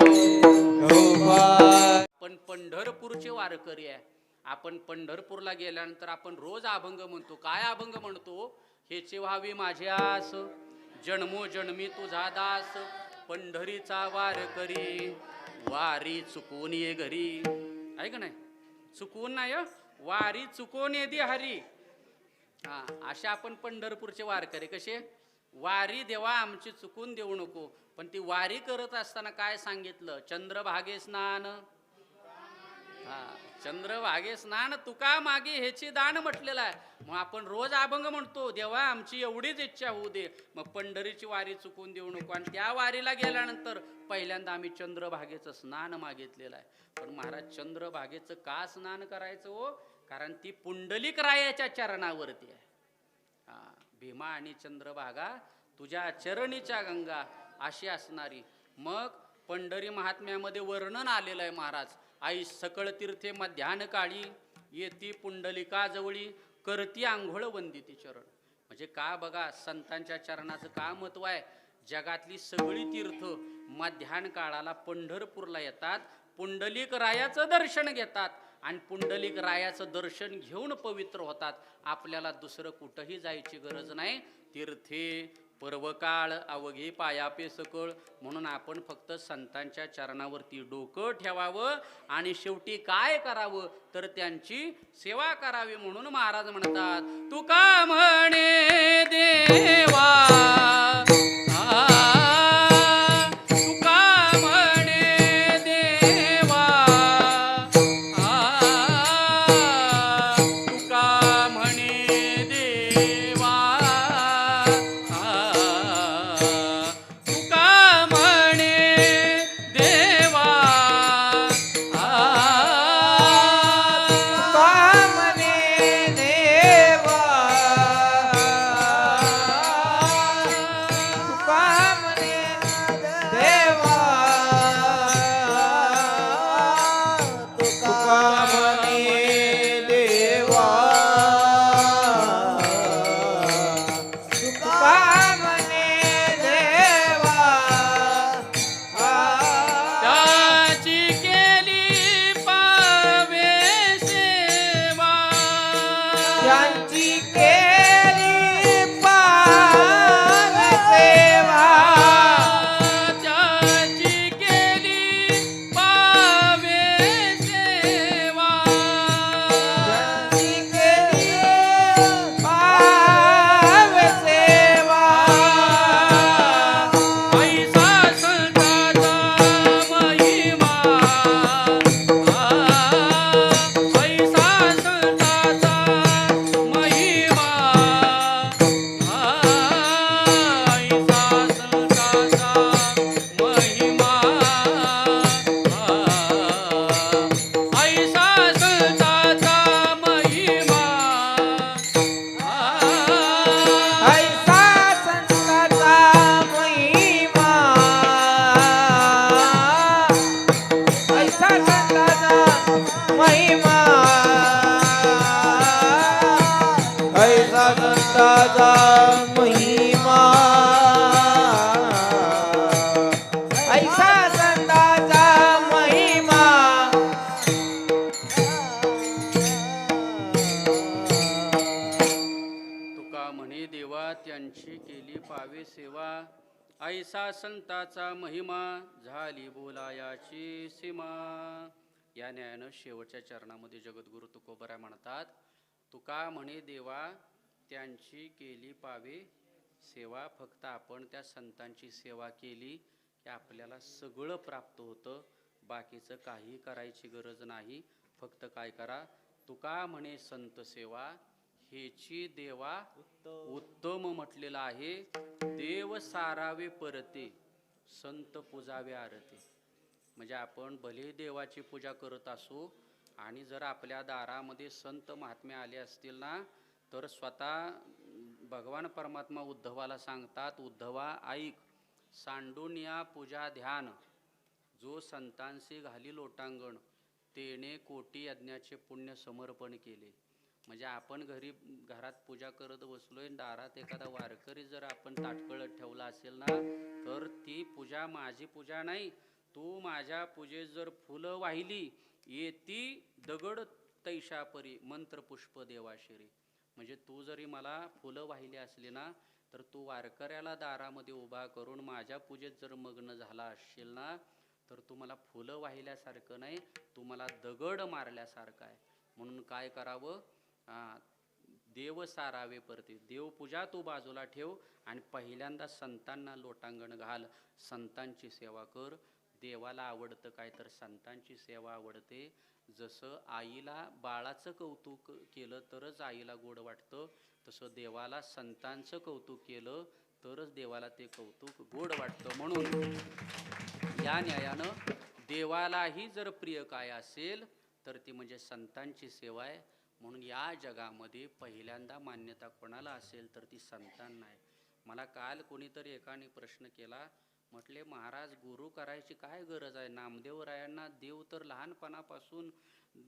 पण पंढरपूरचे वारकरी आहे. आपण पंढरपूरला गेल्यानंतर आपण रोज अभंग म्हणतो. काय अभंग म्हणतो? हेचे व्हावे माझे आस, जन्मोजन्मी तुझा दास, पंढरीचा वारकरी, वारी चुकून ये घरी. आहे का नाही? चुकून नाही, वारी चुकून ये दे हरी. हा, अशा आपण पंढरपूरचे वारकरी. कसे? वारी देवा आमची चुकून देऊ नको. पण ती वारी करत असताना काय सांगितलं? चंद्रभागे स्नान. हा, चंद्रभागे स्नान तुका मागे ह्याची दान म्हटलेलं आहे. मग आपण रोज अभंग म्हणतो, देवा आमची एवढीच इच्छा होऊ दे. मग पंढरीची वारी चुकून देऊ नको. आणि त्या वारीला गेल्यानंतर पहिल्यांदा आम्ही चंद्रभागेचं स्नान मागितलेलं आहे. पण महाराज चंद्रभागेचं का स्नान करायचं हो? कारण ती पुंडलिक रायाच्या चरणावरती आहे. हा, भीमा आणि चंद्रभागा तुझ्या चरणीच्या गंगा अशी असणारी. मग पंढरी महात्म्यामध्ये वर्णन आलेलं आहे महाराज. आई सकळ तीर्थे मध्यान काळी, येती पुंडलिका जवळी, करती आंघोळ वंदिती चरण. म्हणजे का बघा, संतांच्या चरणाचं का महत्व आहे. जगातली सगळी तीर्थ मध्यान काळाला पंढरपूरला येतात, पुंडलिक रायाचं दर्शन घेतात आणि पुंडलिक रायाचं दर्शन घेऊन पवित्र होतात. आपल्याला दुसरं कुठंही जायची गरज नाही. तीर्थे पर्वकाळ अवघे पायापे सकळ. म्हणून आपण फक्त संतांच्या चरणावरती डोकं ठेवावं आणि शेवटी काय करावं तर त्यांची सेवा करावी. म्हणून महाराज म्हणतात, तुका म्हणे देवा, ऐसा संताचा महिमा, झाली बोलायाची सीमा. या न्यायानं शेवटच्या चरणामध्ये जगद्गुरु तुकोबराय म्हणतात, तुका म्हणे देवा त्यांची केली पावे सेवा. फक्त आपण त्या संतांची सेवा केली की आपल्याला सगळं प्राप्त होतं. बाकीचं काही करायची गरज नाही. फक्त काय करा, तुका म्हणे संत सेवा हेची देवा उत्तम म्हटलेलं आहे. देव सारावे परते, संत पूजावे आरते. म्हणजे आपण भले देवाची पूजा करत असू आणि जर आपल्या दारामध्ये संत महात्मे आले असतील ना, तर स्वतः भगवान परमात्मा उद्धवाला सांगतात, उद्धवा ऐक, सांडून या पूजा ध्यान जो संतांशी घाली लोटांगण तेने कोटी यज्ञाचे पुण्य समर्पण केले. म्हणजे आपण घरात पूजा करत बसलोय, दारात एखादा वारकरी जर आपण ताटकळत ठेवला असेल ना, तर ती पूजा माझी पूजा नाही. तू माझ्या पूजेत जर फुलं वाहिली येती दगड तैशापरी मंत्र पुष्प देवाशिरी. म्हणजे तू जरी मला फुलं वाहिली असली ना, तर तू वारकऱ्याला दारामध्ये उभा करून माझ्या पूजेत जर मग्न झाला असशील ना, तर तू मला फुलं वाहिल्यासारखं नाही, तू मला दगड मारल्यासारखं आहे. म्हणून काय करावं, देव सारावे परती. देवपूजा तू बाजूला ठेव आणि पहिल्यांदा संतांना लोटांगण घाल, संतांची सेवा कर. देवाला आवडतं काय, तर संतांची सेवा आवडते. जसं आईला बाळाचं कौतुक केलं तरच आईला गोड वाटतं, तसं देवाला संतांचं कौतुक केलं तरच देवाला ते कौतुक गोड वाटतं. म्हणून या न्यायानं देवालाही जर प्रिय काय असेल तर ती म्हणजे संतांची सेवा आहे. म्हणून या जगामध्ये पहिल्यांदा मान्यता कोणाला असेल तर ती संतांना आहे. मला काल कोणीतरी एकाने प्रश्न केला, म्हटले महाराज गुरु करायची काय गरज आहे? नामदेवरायांना देव तर लहानपणापासून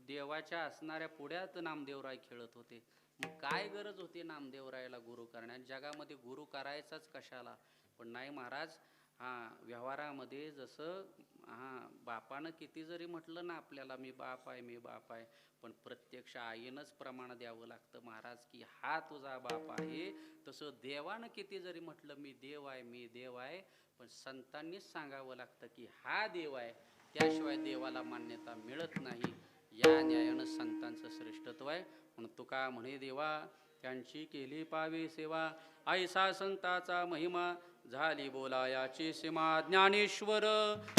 देवाच्या असणाऱ्या पुढ्यात नामदेवराय खेळत होते, मग काय गरज होती नामदेवरायाला गुरु करण्यात? जगामध्ये गुरु करायचाच कशाला? पण नाही महाराज, व्यवहारामध्ये जसं बापानं किती जरी म्हटलं ना आपल्याला मी बाप आहे मी बाप आहे, पण प्रत्यक्ष आईनंच प्रमाण द्यावं लागतं महाराज की हा तुझा बाप आहे. तसं देवानं किती जरी म्हटलं मी देव आहे मी देव आहे, पण संतांनीच सांगावं लागतं की हा देव आहे, त्याशिवाय देवाला मान्यता मिळत नाही. या न्यायानं संतांचं श्रेष्ठत्व आहे. म्हणून तुका म्हणे देवा त्यांची केली पावे सेवा, ऐसा संताचा महिमा झाली बोलायाची सीमा. ज्ञानेश्वर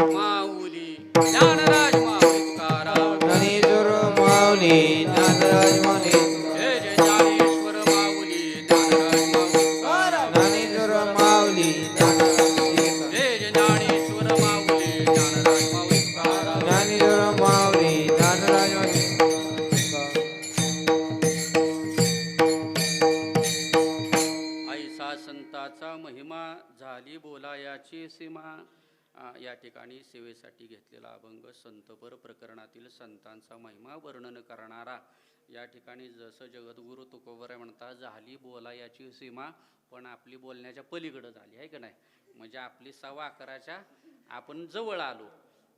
माऊली ज्ञानराज माऊली तुकाराम, ज्ञानेश्वर माऊली ज्ञानराज माऊली, जय जय ज्ञानेश्वर माऊली ज्ञानराज माऊली तुकाराम, ज्ञानेश्वर माऊली जय जय ज्ञानेश्वर माऊली ज्ञानराज माऊली तुकाराम, ज्ञानेश्वर माऊली ज्ञानराज माऊली. ऐसा संताचा महिमा झाली बोलायाची सीमा. या ठिकाणी सेवेसाठी घेतलेला अभंग संतपर प्रकरणातील संतांचा महिमा वर्णन करणारा. या ठिकाणी जसं जगद्गुरु तुकोबराय म्हणतात, झाली बोलायाची सीमा, पण आपली बोलण्याच्या पलीकडं झाली आहे का नाही. म्हणजे आपली 11:15 आपण जवळ आलो,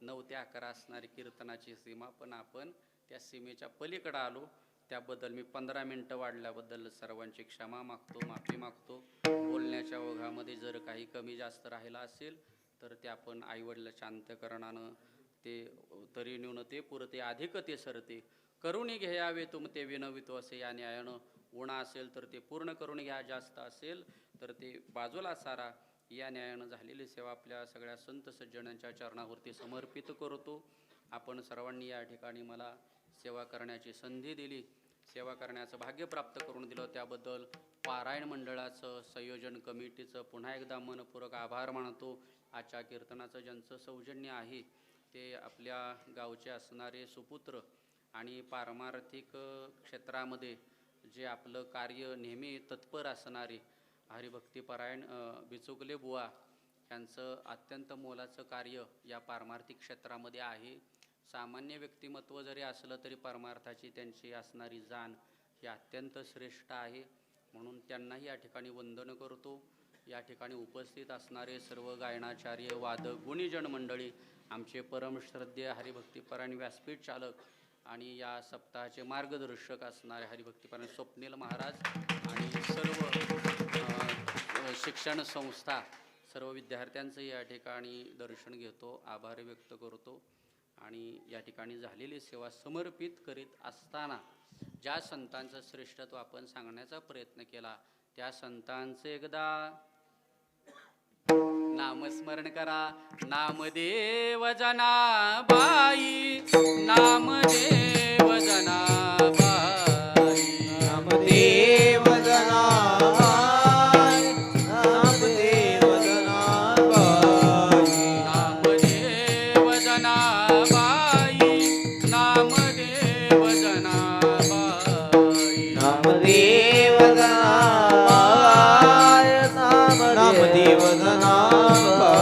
9 ते 11 असणारी कीर्तनाची सीमा, पण आपण त्या सीमेच्या पलीकडं आलो. त्याबद्दल मी 15 मिनटं वाढल्याबद्दल सर्वांची क्षमा मागतो, माफी मागतो. बोलण्याच्या ओघामध्ये जर काही कमी जास्त राहिला असेल तर ते आपण आईवडिलाच्या अंतःकरणानं ते तरी न्यूनते पुरते अधिक ते सरते. करुणी घ्यावे तुम ते विनवितो असे या न्यायानं. उणा असेल तर ते पूर्ण करून घ्या, जास्त असेल तर ते बाजूला सारा. या न्यायानं झालेली सेवा आपल्या सगळ्या संत सज्जनांच्या चरणावरती समर्पित करतो. आपण सर्वांनी या ठिकाणी मला सेवा करण्याची संधी दिली, सेवा करण्याचं भाग्य प्राप्त करून दिलं, त्याबद्दल पारायण मंडळाचं, संयोजन कमिटीचं पुन्हा एकदा मनपूर्वक आभार मानतो. आजच्या कीर्तनाचं ज्यांचं सौजन्य आहे ते आपल्या गावचे असणारे सुपुत्र आणि पारमार्थिक क्षेत्रामध्ये जे आपलं कार्य नेहमी तत्पर असणारे हरिभक्तीपरायण बिचुकले बुवा, यांचं अत्यंत मोलाचं कार्य या पारमार्थिक क्षेत्रामध्ये आहे. सामान्य व्यक्तिमत्व जरी असलं तरी परमार्थाची त्यांची असणारी जाण ही अत्यंत श्रेष्ठ आहे. म्हणून त्यांनाही या ठिकाणी वंदन करतो. या ठिकाणी उपस्थित असणारे सर्व गायनाचार्य, वादक, गुणीजन मंडळी, आमचे परमश्रद्धेय हरिभक्तीपरायण व्यासपीठ चालक आणि या सप्ताहाचे मार्गदर्शक असणारे हरिभक्तीपरायण स्वप्नील महाराज आणि सर्व शिक्षण संस्था, सर्व विद्यार्थ्यांचं या ठिकाणी दर्शन घेतो, आभार व्यक्त करतो. आणि या ठिकाणी झालेली सेवा समर्पित करीत असताना ज्या संतांचं श्रेष्ठत्व आपण सांगण्याचा प्रयत्न केला त्या संतांचं एकदा नामस्मरण करा. नामदेव जनाबाई, नामदेव जनाबाई, नामदेव जनाबाई, नामदेव जनाबाई, नामदेव जनाबाई, नामदेव जनाबाई, नामदेव जनाबाई, नामदेव जनाबाई.